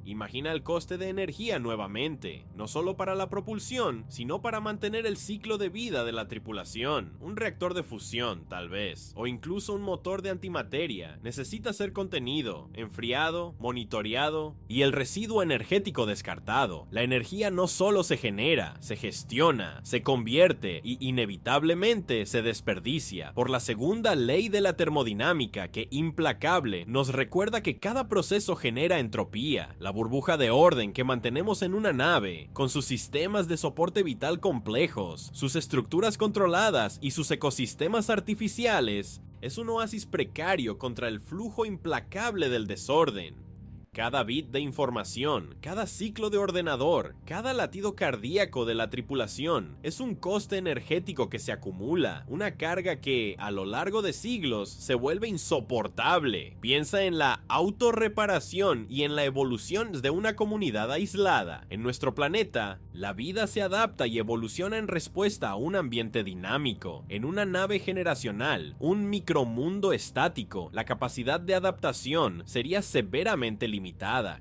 Imagina el coste de energía nuevamente, no solo para la propulsión, sino para mantener el ciclo de vida de la tripulación. Un reactor de fusión, tal vez, o incluso un motor de antimateria, necesita ser contenido, enfriado, monitoreado y el residuo energético descartado. La energía no solo se genera, se gestiona, se convierte y inevitablemente se desperdicia por la segunda ley de la termodinámica que, implacable, nos recuerda que cada proceso genera entropía. La burbuja de orden que mantenemos en una nave, con sus sistemas de soporte vital complejos, sus estructuras controladas y sus ecosistemas artificiales, es un oasis precario contra el flujo implacable del desorden. Cada bit de información, cada ciclo de ordenador, cada latido cardíaco de la tripulación es un coste energético que se acumula, una carga que, a lo largo de siglos, se vuelve insoportable. Piensa en la autorreparación y en la evolución de una comunidad aislada. En nuestro planeta, la vida se adapta y evoluciona en respuesta a un ambiente dinámico. En una nave generacional, un micromundo estático, la capacidad de adaptación sería severamente limitada.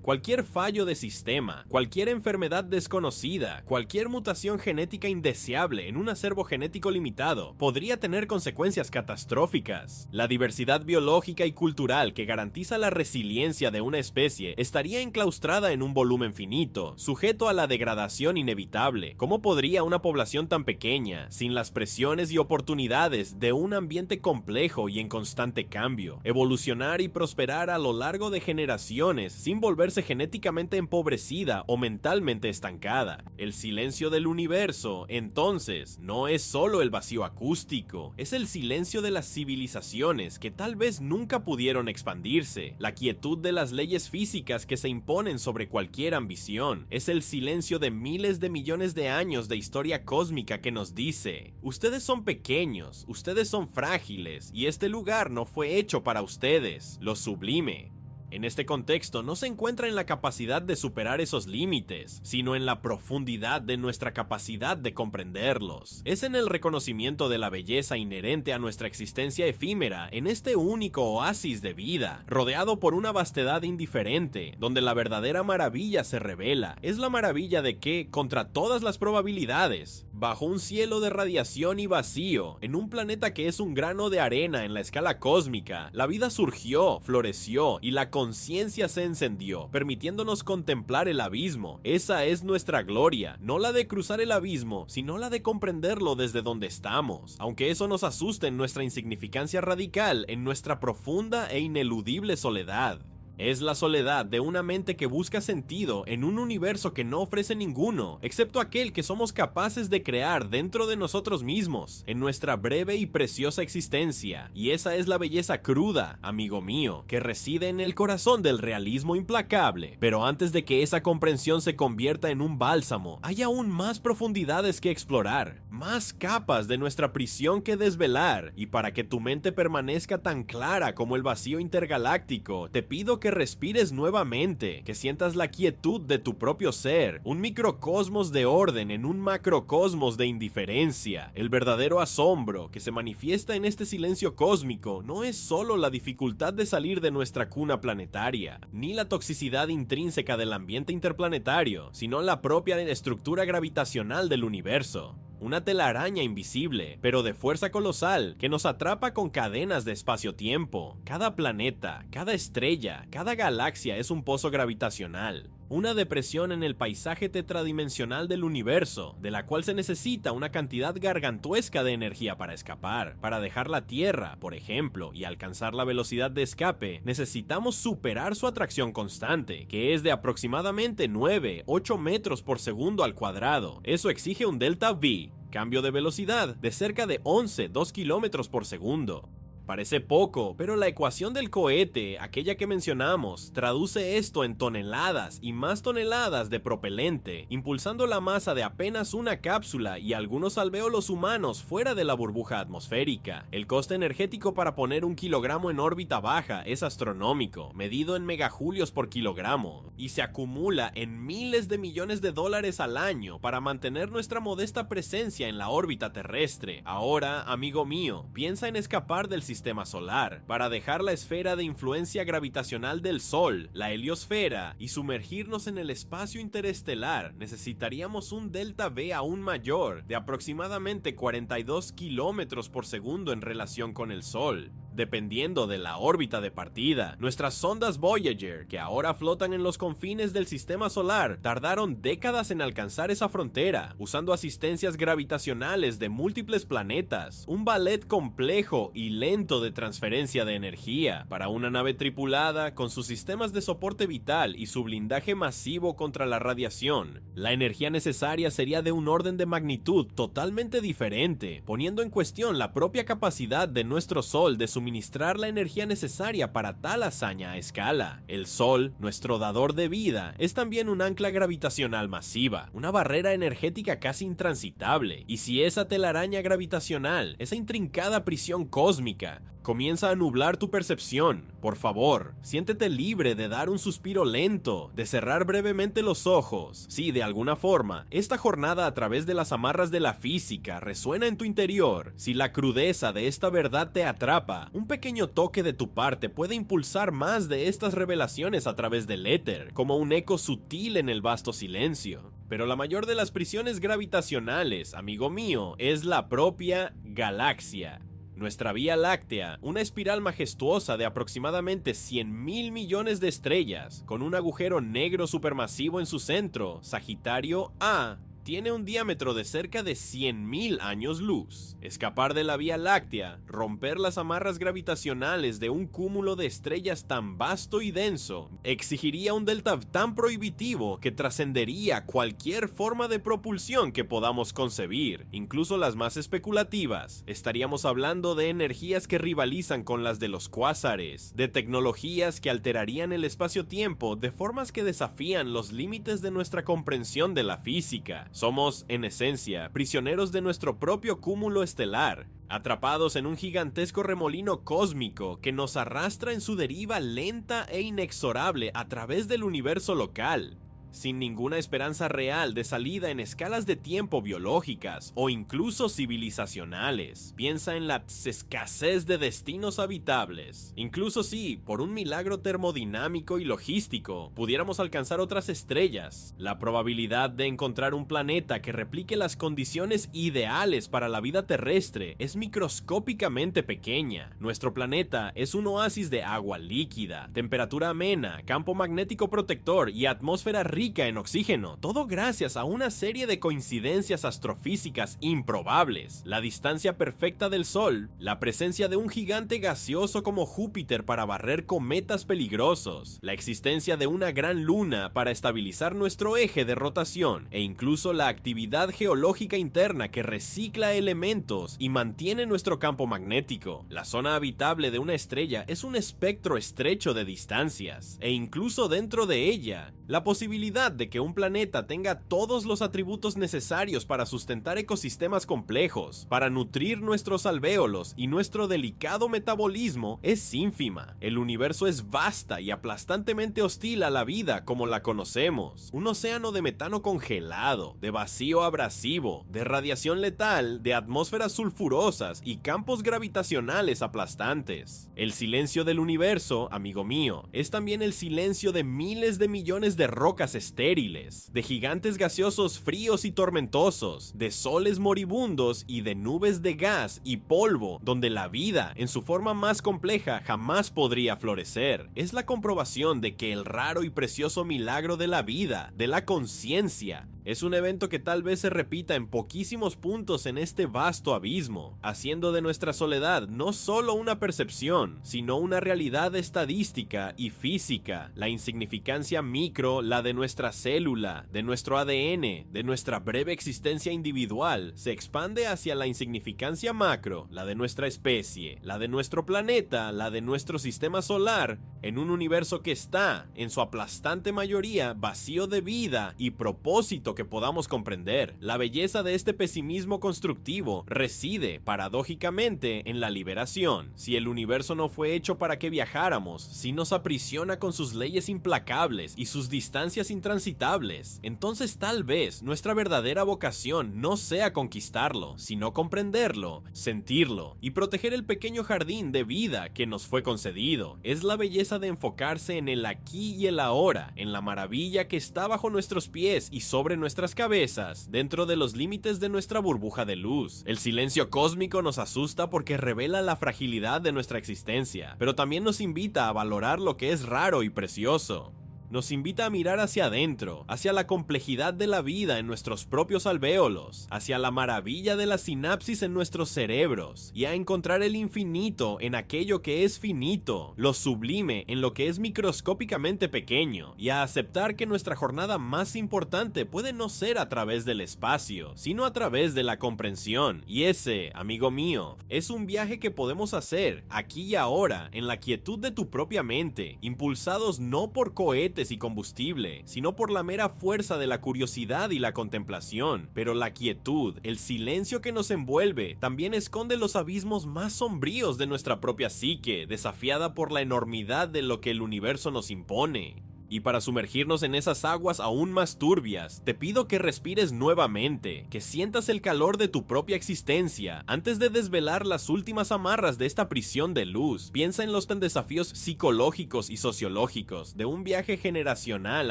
Cualquier fallo de sistema, cualquier enfermedad desconocida, cualquier mutación genética indeseable en un acervo genético limitado podría tener consecuencias catastróficas. La diversidad biológica y cultural que garantiza la resiliencia de una especie estaría enclaustrada en un volumen finito, sujeto a la degradación inevitable. ¿Cómo podría una población tan pequeña, sin las presiones y oportunidades de un ambiente complejo y en constante cambio, evolucionar y prosperar a lo largo de generaciones sin volverse genéticamente empobrecida o mentalmente estancada? El silencio del universo, entonces, no es solo el vacío acústico, es el silencio de las civilizaciones que tal vez nunca pudieron expandirse, la quietud de las leyes físicas que se imponen sobre cualquier ambición, es el silencio de miles de millones de años de historia cósmica que nos dice: ustedes son pequeños, ustedes son frágiles, y este lugar no fue hecho para ustedes. Lo sublime, En este contexto no se encuentra en la capacidad de superar esos límites, sino en la profundidad de nuestra capacidad de comprenderlos. Es en el reconocimiento de la belleza inherente a nuestra existencia efímera en este único oasis de vida, rodeado por una vastedad indiferente, donde la verdadera maravilla se revela. Es la maravilla de que, contra todas las probabilidades, bajo un cielo de radiación y vacío, en un planeta que es un grano de arena en la escala cósmica, la vida surgió, floreció y la conciencia se encendió, permitiéndonos contemplar el abismo. Esa es nuestra gloria, no la de cruzar el abismo, sino la de comprenderlo desde donde estamos, aunque eso nos asuste en nuestra insignificancia radical, en nuestra profunda e ineludible soledad. Es la soledad de una mente que busca sentido en un universo que no ofrece ninguno, excepto aquel que somos capaces de crear dentro de nosotros mismos, en nuestra breve y preciosa existencia. Y esa es la belleza cruda, amigo mío, que reside en el corazón del realismo implacable. Pero antes de que esa comprensión se convierta en un bálsamo, hay aún más profundidades que explorar, más capas de nuestra prisión que desvelar, y para que tu mente permanezca tan clara como el vacío intergaláctico, te pido que respires nuevamente, que sientas la quietud de tu propio ser, un microcosmos de orden en un macrocosmos de indiferencia. El verdadero asombro que se manifiesta en este silencio cósmico no es solo la dificultad de salir de nuestra cuna planetaria, ni la toxicidad intrínseca del ambiente interplanetario, sino la propia estructura gravitacional del universo. Una telaraña invisible, pero de fuerza colosal, que nos atrapa con cadenas de espacio-tiempo. Cada planeta, cada estrella, cada galaxia es un pozo gravitacional. Una depresión en el paisaje tetradimensional del universo, de la cual se necesita una cantidad gargantuesca de energía para escapar. Para dejar la Tierra, por ejemplo, y alcanzar la velocidad de escape, necesitamos superar su atracción constante, que es de aproximadamente 9-8 metros por segundo al cuadrado. Eso exige un delta V, cambio de velocidad de cerca de 2 kilómetros por segundo. Parece poco, pero la ecuación del cohete, aquella que mencionamos, traduce esto en toneladas y más toneladas de propelente, impulsando la masa de apenas una cápsula y algunos alvéolos humanos fuera de la burbuja atmosférica. El coste energético para poner un kilogramo en órbita baja es astronómico, medido en megajulios por kilogramo, y se acumula en miles de millones de dólares al año para mantener nuestra modesta presencia en la órbita terrestre. Ahora, amigo mío, piensa en escapar del sistema solar, para dejar la esfera de influencia gravitacional del Sol, la heliosfera, y sumergirnos en el espacio interestelar. Necesitaríamos un delta V aún mayor, de aproximadamente 42 kilómetros por segundo en relación con el Sol. Dependiendo de la órbita de partida, nuestras sondas Voyager, que ahora flotan en los confines del sistema solar, tardaron décadas en alcanzar esa frontera, usando asistencias gravitacionales de múltiples planetas, un ballet complejo y lento de transferencia de energía. Para una nave tripulada, con sus sistemas de soporte vital y su blindaje masivo contra la radiación, la energía necesaria sería de un orden de magnitud totalmente diferente, poniendo en cuestión la propia capacidad de nuestro Sol de suministrar la energía necesaria para tal hazaña a escala. El Sol, nuestro dador de vida, es también un ancla gravitacional masiva, una barrera energética casi intransitable, y si esa telaraña gravitacional, esa intrincada prisión cósmica, comienza a nublar tu percepción, por favor, siéntete libre de dar un suspiro lento, de cerrar brevemente los ojos. Si de alguna forma, esta jornada a través de las amarras de la física resuena en tu interior, si la crudeza de esta verdad te atrapa, un pequeño toque de tu parte puede impulsar más de estas revelaciones a través del éter, como un eco sutil en el vasto silencio. Pero la mayor de las prisiones gravitacionales, amigo mío, es la propia galaxia. Nuestra Vía Láctea, una espiral majestuosa de aproximadamente 100.000 millones de estrellas, con un agujero negro supermasivo en su centro, Sagitario A, tiene un diámetro de cerca de 100.000 años luz. Escapar de la Vía Láctea, romper las amarras gravitacionales de un cúmulo de estrellas tan vasto y denso, exigiría un delta tan prohibitivo que trascendería cualquier forma de propulsión que podamos concebir, incluso las más especulativas. Estaríamos hablando de energías que rivalizan con las de los cuásares, de tecnologías que alterarían el espacio-tiempo de formas que desafían los límites de nuestra comprensión de la física. Somos, en esencia, prisioneros de nuestro propio cúmulo estelar, atrapados en un gigantesco remolino cósmico que nos arrastra en su deriva lenta e inexorable a través del universo local, sin ninguna esperanza real de salida en escalas de tiempo biológicas o incluso civilizacionales. Piensa en la escasez de destinos habitables. Incluso si, por un milagro termodinámico y logístico, pudiéramos alcanzar otras estrellas, la probabilidad de encontrar un planeta que replique las condiciones ideales para la vida terrestre es microscópicamente pequeña. Nuestro planeta es un oasis de agua líquida, temperatura amena, campo magnético protector y atmósfera rica en oxígeno, todo gracias a una serie de coincidencias astrofísicas improbables: la distancia perfecta del Sol, la presencia de un gigante gaseoso como Júpiter para barrer cometas peligrosos, la existencia de una gran luna para estabilizar nuestro eje de rotación, e incluso la actividad geológica interna que recicla elementos y mantiene nuestro campo magnético. La zona habitable de una estrella es un espectro estrecho de distancias, e incluso dentro de ella, la posibilidad de que un planeta tenga todos los atributos necesarios para sustentar ecosistemas complejos, para nutrir nuestros alvéolos y nuestro delicado metabolismo es ínfima. El universo es vasta y aplastantemente hostil a la vida como la conocemos. Un océano de metano congelado, de vacío abrasivo, de radiación letal, de atmósferas sulfurosas y campos gravitacionales aplastantes. El silencio del universo, amigo mío, es también el silencio de miles de millones de rocas estériles, de gigantes gaseosos fríos y tormentosos, de soles moribundos y de nubes de gas y polvo donde la vida, en su forma más compleja, jamás podría florecer. Es la comprobación de que el raro y precioso milagro de la vida, de la conciencia, es un evento que tal vez se repita en poquísimos puntos en este vasto abismo, haciendo de nuestra soledad no solo una percepción, sino una realidad estadística y física. La insignificancia micro, la de nuestra célula, de nuestro ADN, de nuestra breve existencia individual, se expande hacia la insignificancia macro, la de nuestra especie, la de nuestro planeta, la de nuestro sistema solar, en un universo que está, en su aplastante mayoría, vacío de vida y propósito que podamos comprender. La belleza de este pesimismo constructivo reside, paradójicamente, en la liberación. Si el universo no fue hecho para que viajáramos, si nos aprisiona con sus leyes implacables y sus distancias intransitables, entonces tal vez nuestra verdadera vocación no sea conquistarlo, sino comprenderlo, sentirlo y proteger el pequeño jardín de vida que nos fue concedido. Es la belleza de enfocarse en el aquí y el ahora, en la maravilla que está bajo nuestros pies y sobre nuestras cabezas, dentro de los límites de nuestra burbuja de luz. El silencio cósmico nos asusta porque revela la fragilidad de nuestra existencia, pero también nos invita a valorar lo que es raro y precioso. Nos invita a mirar hacia adentro, hacia la complejidad de la vida en nuestros propios alvéolos, hacia la maravilla de la sinapsis en nuestros cerebros, y a encontrar el infinito en aquello que es finito, lo sublime en lo que es microscópicamente pequeño, y a aceptar que nuestra jornada más importante puede no ser a través del espacio, sino a través de la comprensión. Y ese, amigo mío, es un viaje que podemos hacer aquí y ahora, en la quietud de tu propia mente, impulsados no por cohetes y combustible, sino por la mera fuerza de la curiosidad y la contemplación. Pero la quietud, el silencio que nos envuelve, también esconde los abismos más sombríos de nuestra propia psique, desafiada por la enormidad de lo que el universo nos impone. Y para sumergirnos en esas aguas aún más turbias, te pido que respires nuevamente, que sientas el calor de tu propia existencia, antes de desvelar las últimas amarras de esta prisión de luz. Piensa en los desafíos psicológicos y sociológicos de un viaje generacional,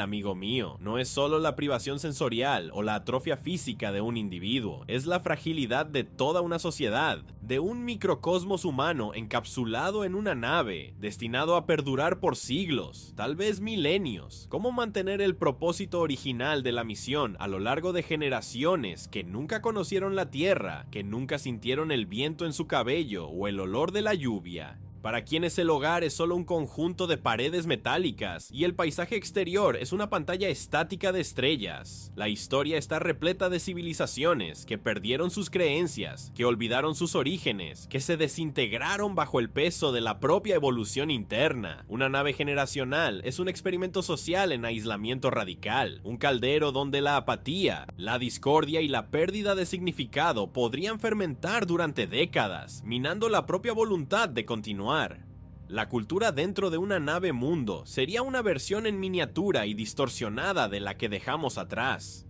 amigo mío. No es solo la privación sensorial o la atrofia física de un individuo, es la fragilidad de toda una sociedad, de un microcosmos humano encapsulado en una nave, destinado a perdurar por siglos, tal vez milenios. ¿Cómo mantener el propósito original de la misión a lo largo de generaciones que nunca conocieron la tierra, que nunca sintieron el viento en su cabello o el olor de la lluvia? para quienes el hogar es solo un conjunto de paredes metálicas y el paisaje exterior es una pantalla estática de estrellas. La historia está repleta de civilizaciones que perdieron sus creencias, que olvidaron sus orígenes, que se desintegraron bajo el peso de la propia evolución interna. Una nave generacional es un experimento social en aislamiento radical, un caldero donde la apatía, la discordia y la pérdida de significado podrían fermentar durante décadas, minando la propia voluntad de continuar. La cultura dentro de una nave mundo sería una versión en miniatura y distorsionada de la que dejamos atrás.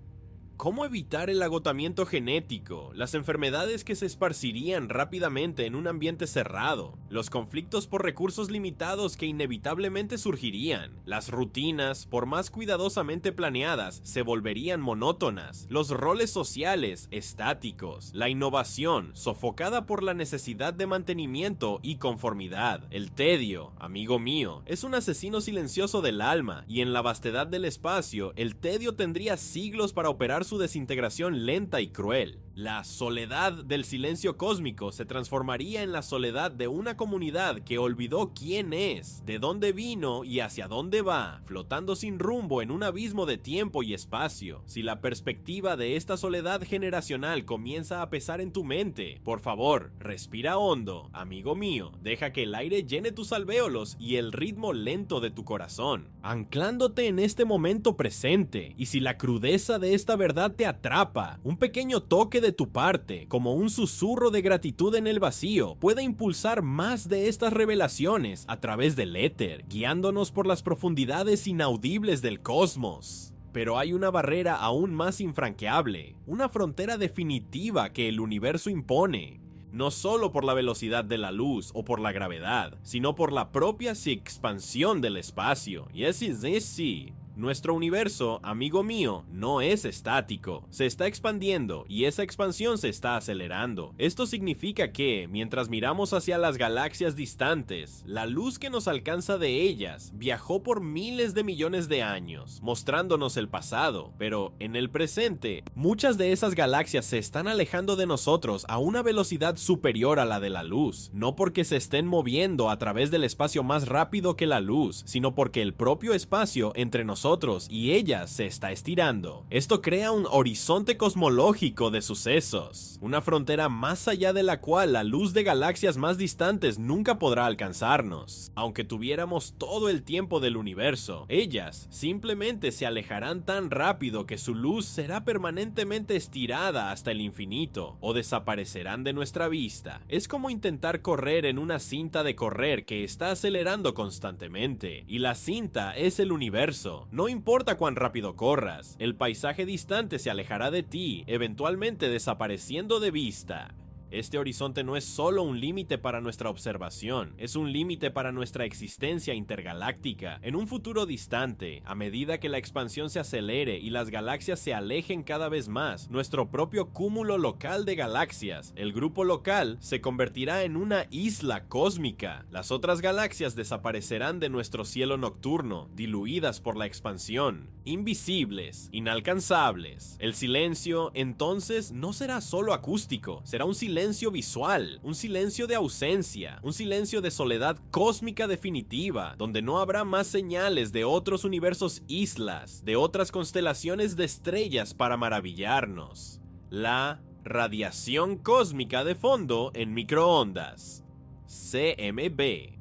¿Cómo evitar el agotamiento genético, las enfermedades que se esparcirían rápidamente en un ambiente cerrado, los conflictos por recursos limitados que inevitablemente surgirían, las rutinas, por más cuidadosamente planeadas, se volverían monótonas, los roles sociales, estáticos, la innovación, sofocada por la necesidad de mantenimiento y conformidad? El tedio, amigo mío, es un asesino silencioso del alma, y en la vastedad del espacio, el tedio tendría siglos para operar su desintegración lenta y cruel. La soledad del silencio cósmico se transformaría en la soledad de una comunidad que olvidó quién es, de dónde vino y hacia dónde va, flotando sin rumbo en un abismo de tiempo y espacio. Si la perspectiva de esta soledad generacional comienza a pesar en tu mente, por favor, respira hondo, amigo mío, deja que el aire llene tus alvéolos y el ritmo lento de tu corazón, anclándote en este momento presente. Y si la crudeza de esta verdad te atrapa, un pequeño toque de tu parte, como un susurro de gratitud en el vacío, puede impulsar más de estas revelaciones a través del éter, guiándonos por las profundidades inaudibles del cosmos. Pero hay una barrera aún más infranqueable, una frontera definitiva que el universo impone. No solo por la velocidad de la luz o por la gravedad, sino por la propia expansión del espacio. Sí. Nuestro universo, amigo mío, no es estático, se está expandiendo y esa expansión se está acelerando. Esto significa que, mientras miramos hacia las galaxias distantes, la luz que nos alcanza de ellas viajó por miles de millones de años, mostrándonos el pasado, pero en el presente, muchas de esas galaxias se están alejando de nosotros a una velocidad superior a la de la luz, no porque se estén moviendo a través del espacio más rápido que la luz, sino porque el propio espacio entre nosotros y ella se está estirando. Esto crea un horizonte cosmológico de sucesos, una frontera más allá de la cual la luz de galaxias más distantes nunca podrá alcanzarnos. Aunque tuviéramos todo el tiempo del universo, ellas simplemente se alejarán tan rápido que su luz será permanentemente estirada hasta el infinito, o desaparecerán de nuestra vista. Es como intentar correr en una cinta de correr que está acelerando constantemente, y la cinta es el universo. No importa cuán rápido corras, el paisaje distante se alejará de ti, eventualmente desapareciendo de vista. Este horizonte no es solo un límite para nuestra observación, es un límite para nuestra existencia intergaláctica. En un futuro distante, a medida que la expansión se acelere y las galaxias se alejen cada vez más, nuestro propio cúmulo local de galaxias, el grupo local, se convertirá en una isla cósmica. Las otras galaxias desaparecerán de nuestro cielo nocturno, diluidas por la expansión, invisibles, inalcanzables. El silencio, entonces, no será solo acústico, será un silencio visual, un silencio de ausencia, un silencio de soledad cósmica definitiva, donde no habrá más señales de otros universos islas, de otras constelaciones de estrellas para maravillarnos. La radiación cósmica de fondo en microondas. CMB.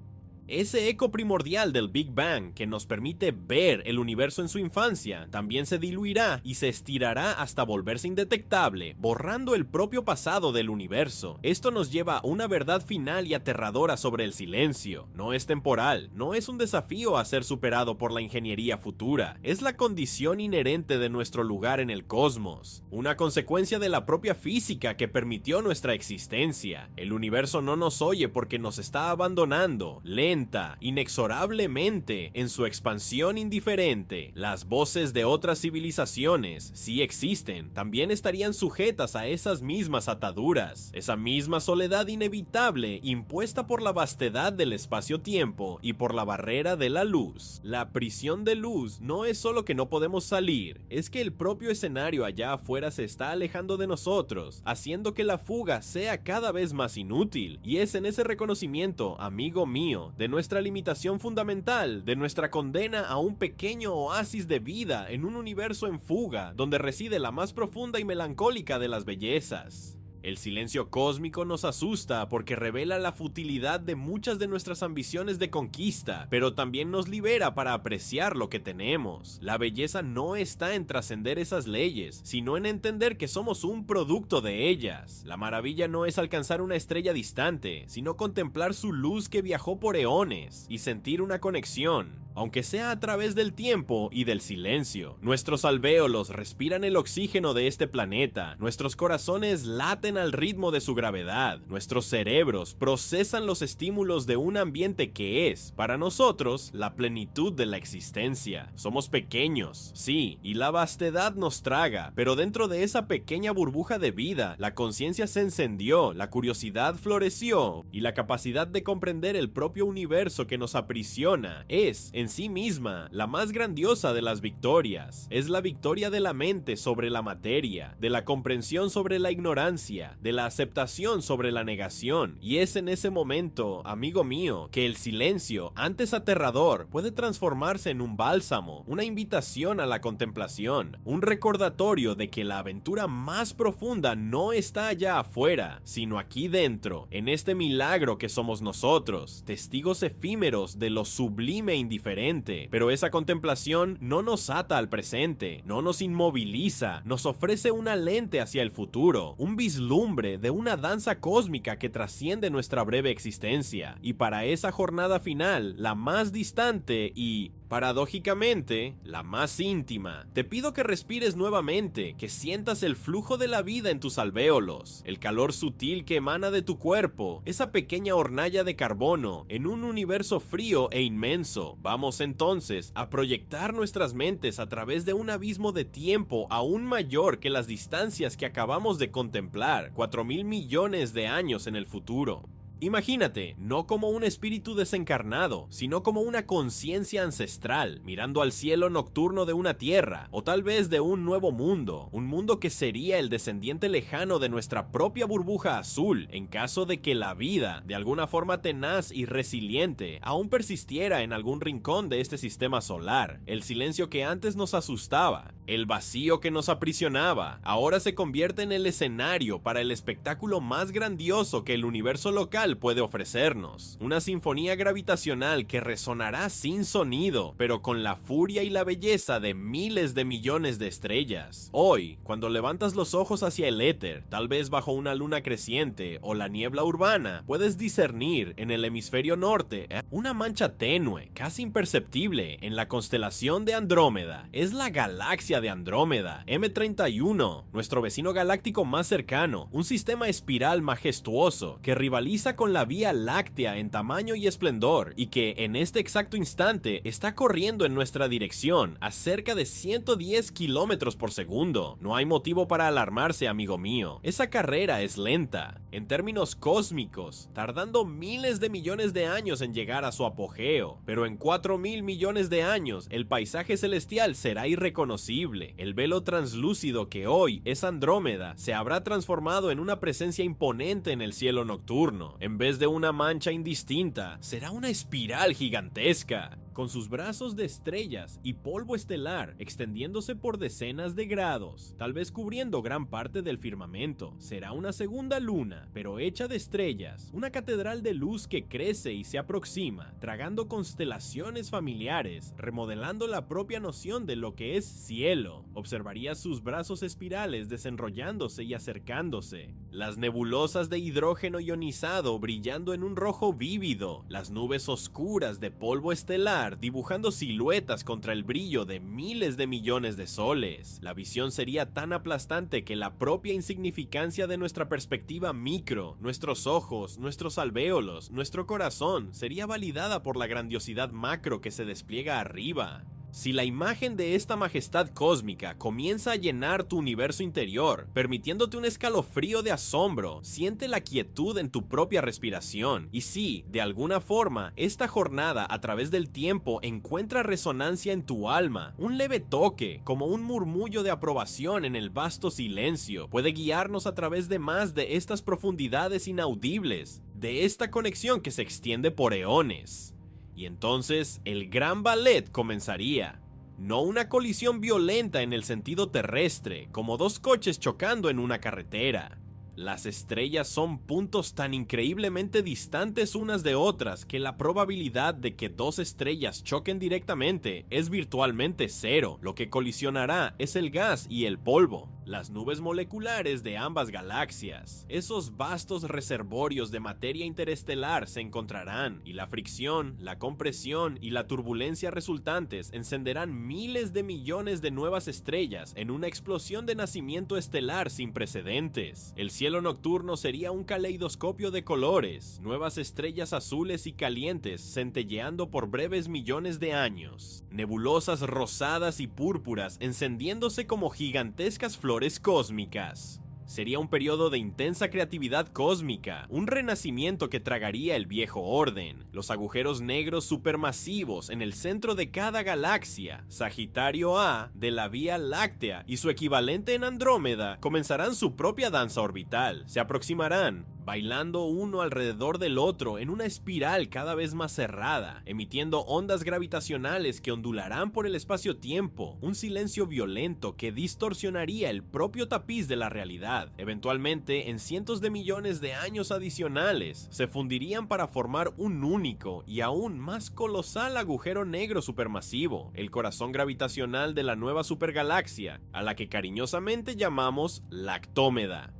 Ese eco primordial del Big Bang que nos permite ver el universo en su infancia también se diluirá y se estirará hasta volverse indetectable, borrando el propio pasado del universo. Esto nos lleva a una verdad final y aterradora sobre el silencio. No es temporal, no es un desafío a ser superado por la ingeniería futura, es la condición inherente de nuestro lugar en el cosmos, una consecuencia de la propia física que permitió nuestra existencia. El universo no nos oye porque nos está abandonando, lento, lenta, inexorablemente, en su expansión indiferente. Las voces de otras civilizaciones, si existen, también estarían sujetas a esas mismas ataduras, esa misma soledad inevitable impuesta por la vastedad del espacio-tiempo y por la barrera de la luz. La prisión de luz no es solo que no podemos salir, es que el propio escenario allá afuera se está alejando de nosotros, haciendo que la fuga sea cada vez más inútil, y es en ese reconocimiento, amigo mío, de nuestra limitación fundamental, de nuestra condena a un pequeño oasis de vida en un universo en fuga, donde reside la más profunda y melancólica de las bellezas. El silencio cósmico nos asusta porque revela la futilidad de muchas de nuestras ambiciones de conquista, pero también nos libera para apreciar lo que tenemos. La belleza no está en trascender esas leyes, sino en entender que somos un producto de ellas. La maravilla no es alcanzar una estrella distante, sino contemplar su luz que viajó por eones y sentir una conexión, aunque sea a través del tiempo y del silencio. Nuestros alvéolos respiran el oxígeno de este planeta, nuestros corazones laten al ritmo de su gravedad, nuestros cerebros procesan los estímulos de un ambiente que es, para nosotros, la plenitud de la existencia. Somos pequeños, sí, y la vastedad nos traga, pero dentro de esa pequeña burbuja de vida, la conciencia se encendió, la curiosidad floreció, y la capacidad de comprender el propio universo que nos aprisiona es, en sí misma, la más grandiosa de las victorias. Es la victoria de la mente sobre la materia, de la comprensión sobre la ignorancia, de la aceptación sobre la negación, y es en ese momento, amigo mío, que el silencio, antes aterrador, puede transformarse en un bálsamo, una invitación a la contemplación, un recordatorio de que la aventura más profunda no está allá afuera, sino aquí dentro, en este milagro que somos nosotros, testigos efímeros de lo sublime e indiferente. Pero esa contemplación no nos ata al presente, no nos inmoviliza, nos ofrece una lente hacia el futuro, un vislumbre de una danza cósmica que trasciende nuestra breve existencia, y para esa jornada final, la más distante y, paradójicamente, la más íntima, te pido que respires nuevamente, que sientas el flujo de la vida en tus alvéolos, el calor sutil que emana de tu cuerpo, esa pequeña hornalla de carbono en un universo frío e inmenso. Vamos entonces a proyectar nuestras mentes a través de un abismo de tiempo aún mayor que las distancias que acabamos de contemplar, 4.000 millones de años en el futuro. Imagínate, no como un espíritu desencarnado, sino como una conciencia ancestral, mirando al cielo nocturno de una tierra, o tal vez de un nuevo mundo, un mundo que sería el descendiente lejano de nuestra propia burbuja azul, en caso de que la vida, de alguna forma tenaz y resiliente, aún persistiera en algún rincón de este sistema solar. El silencio que antes nos asustaba, el vacío que nos aprisionaba, ahora se convierte en el escenario para el espectáculo más grandioso que el universo local puede ofrecernos, una sinfonía gravitacional que resonará sin sonido, pero con la furia y la belleza de miles de millones de estrellas. Hoy, cuando levantas los ojos hacia el éter, tal vez bajo una luna creciente o la niebla urbana, puedes discernir en el hemisferio norte una mancha tenue, casi imperceptible, en la constelación de Andrómeda. Es la galaxia de Andrómeda, M31, nuestro vecino galáctico más cercano, un sistema espiral majestuoso que rivaliza con la Vía Láctea en tamaño y esplendor, y que en este exacto instante está corriendo en nuestra dirección a cerca de 110 kilómetros por segundo. No hay motivo para alarmarse, amigo mío. Esa carrera es lenta, en términos cósmicos, tardando miles de millones de años en llegar a su apogeo, pero en 4.000 millones de años el paisaje celestial será irreconocible. El velo translúcido que hoy es Andrómeda se habrá transformado en una presencia imponente en el cielo nocturno. En vez de una mancha indistinta, será una espiral gigantesca, con sus brazos de estrellas y polvo estelar extendiéndose por decenas de grados, tal vez cubriendo gran parte del firmamento. Será una segunda luna, pero hecha de estrellas, una catedral de luz que crece y se aproxima, tragando constelaciones familiares, remodelando la propia noción de lo que es cielo. Observarías sus brazos espirales desenrollándose y acercándose, las nebulosas de hidrógeno ionizado brillando en un rojo vívido, las nubes oscuras de polvo estelar estelar, dibujando siluetas contra el brillo de miles de millones de soles. La visión sería tan aplastante que la propia insignificancia de nuestra perspectiva micro, nuestros ojos, nuestros alvéolos, nuestro corazón, sería validada por la grandiosidad macro que se despliega arriba. Si la imagen de esta majestad cósmica comienza a llenar tu universo interior, permitiéndote un escalofrío de asombro, siente la quietud en tu propia respiración. Y si, de alguna forma, esta jornada a través del tiempo encuentra resonancia en tu alma, un leve toque, como un murmullo de aprobación en el vasto silencio, puede guiarnos a través de más de estas profundidades inaudibles, de esta conexión que se extiende por eones. Y entonces el gran ballet comenzaría. No una colisión violenta en el sentido terrestre, como dos coches chocando en una carretera. Las estrellas son puntos tan increíblemente distantes unas de otras que la probabilidad de que dos estrellas choquen directamente es virtualmente cero. Lo que colisionará es el gas y el polvo, las nubes moleculares de ambas galaxias. Esos vastos reservorios de materia interestelar se encontrarán, y la fricción, la compresión y la turbulencia resultantes encenderán miles de millones de nuevas estrellas en una explosión de nacimiento estelar sin precedentes. El cielo nocturno sería un caleidoscopio de colores, nuevas estrellas azules y calientes centelleando por breves millones de años, nebulosas rosadas y púrpuras encendiéndose como gigantescas flores cósmicas. Sería un periodo de intensa creatividad cósmica, un renacimiento que tragaría el viejo orden, los agujeros negros supermasivos en el centro de cada galaxia, Sagitario A de la Vía Láctea y su equivalente en Andrómeda comenzarán su propia danza orbital, se aproximarán, bailando uno alrededor del otro en una espiral cada vez más cerrada, emitiendo ondas gravitacionales que ondularán por el espacio-tiempo, un silencio violento que distorsionaría el propio tapiz de la realidad. Eventualmente, en cientos de millones de años adicionales, se fundirían para formar un único y aún más colosal agujero negro supermasivo, el corazón gravitacional de la nueva supergalaxia, a la que cariñosamente llamamos Lactómeda.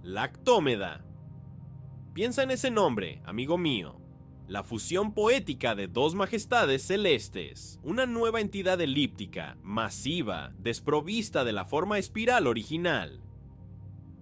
Lactómeda. Piensa en ese nombre, amigo mío. La fusión poética de dos majestades celestes, una nueva entidad elíptica, masiva, desprovista de la forma espiral original.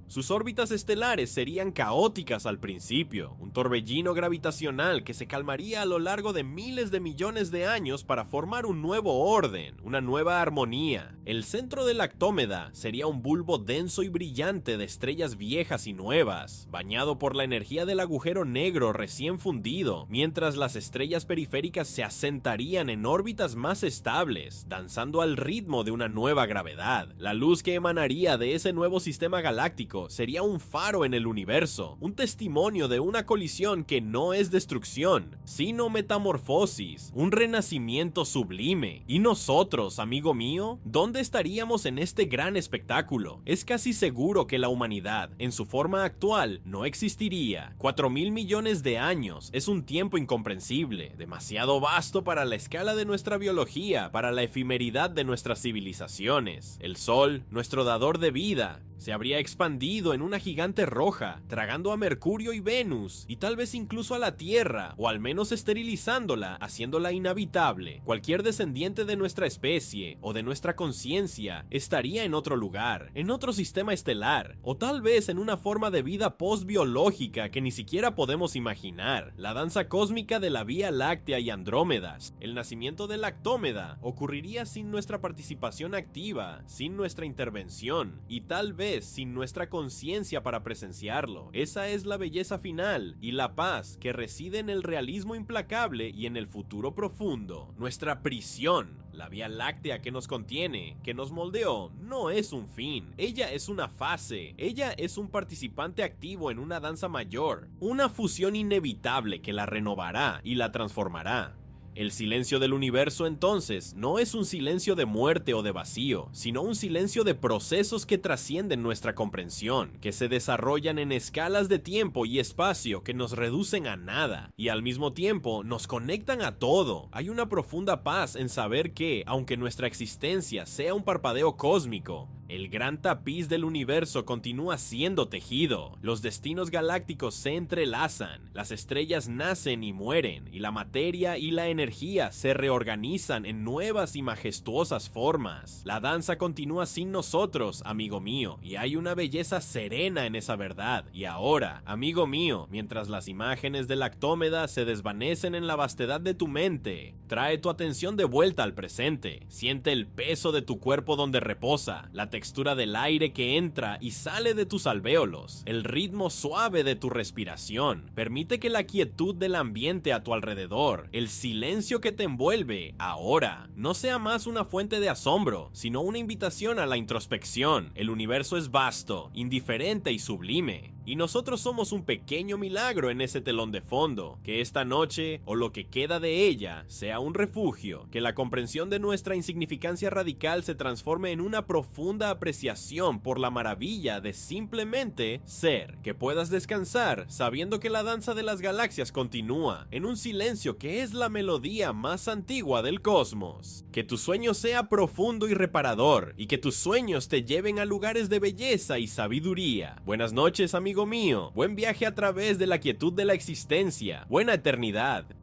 Sus órbitas estelares serían caóticas al principio, un torbellino gravitacional que se calmaría a lo largo de miles de millones de años para formar un nuevo orden, una nueva armonía. El centro de Lactómeda sería un bulbo denso y brillante de estrellas viejas y nuevas, bañado por la energía del agujero negro recién fundido, mientras las estrellas periféricas se asentarían en órbitas más estables, danzando al ritmo de una nueva gravedad. La luz que emanaría de ese nuevo sistema galáctico sería un faro en el universo, un testimonio de una colisión que no es destrucción, sino metamorfosis, un renacimiento sublime. ¿Y nosotros, amigo mío? ¿Dónde estaríamos en este gran espectáculo? Es casi seguro que la humanidad, en su forma actual, no existiría. 4.000 millones de años es un tiempo incomprensible, demasiado vasto para la escala de nuestra biología, para la efemeridad de nuestras civilizaciones. El Sol, nuestro dador de vida, se habría expandido en una gigante roja, tragando a Mercurio y Venus, y tal vez incluso a la Tierra, o al menos esterilizándola, haciéndola inhabitable. Cualquier descendiente de nuestra especie, o de nuestra conciencia, estaría en otro lugar, en otro sistema estelar, o tal vez en una forma de vida postbiológica que ni siquiera podemos imaginar. La danza cósmica de la Vía Láctea y Andrómedas, el nacimiento de Lactómeda, ocurriría sin nuestra participación activa, sin nuestra intervención, y tal vez sin nuestra conciencia para presenciarlo. Esa es la belleza final y la paz que reside en el realismo implacable y en el futuro profundo. Nuestra prisión, la Vía Láctea que nos contiene, que nos moldeó, no es un fin. Ella es una fase. Ella es un participante activo en una danza mayor, una fusión inevitable que la renovará y la transformará. El silencio del universo entonces no es un silencio de muerte o de vacío, sino un silencio de procesos que trascienden nuestra comprensión, que se desarrollan en escalas de tiempo y espacio que nos reducen a nada y al mismo tiempo nos conectan a todo. Hay una profunda paz en saber que, aunque nuestra existencia sea un parpadeo cósmico, El gran tapiz del universo continúa siendo tejido, los destinos galácticos se entrelazan, las estrellas nacen y mueren, y la materia y la energía se reorganizan en nuevas y majestuosas formas. La danza continúa sin nosotros, amigo mío, y hay una belleza serena en esa verdad. Y ahora, amigo mío, mientras las imágenes del Actómeda se desvanecen en la vastedad de tu mente, trae tu atención de vuelta al presente, siente el peso de tu cuerpo donde reposa, la textura del aire que entra y sale de tus alvéolos, el ritmo suave de tu respiración. Permite que la quietud del ambiente a tu alrededor, el silencio que te envuelve ahora, no sea más una fuente de asombro, sino una invitación a la introspección. El universo es vasto, indiferente y sublime, y nosotros somos un pequeño milagro en ese telón de fondo. Que esta noche, o lo que queda de ella, sea un refugio, que la comprensión de nuestra insignificancia radical se transforme en una profunda apreciación por la maravilla de simplemente ser, que puedas descansar sabiendo que la danza de las galaxias continúa, en un silencio que es la melodía más antigua del cosmos. Que tu sueño sea profundo y reparador, y que tus sueños te lleven a lugares de belleza y sabiduría. Buenas noches, amigo mío, buen viaje a través de la quietud de la existencia, buena eternidad.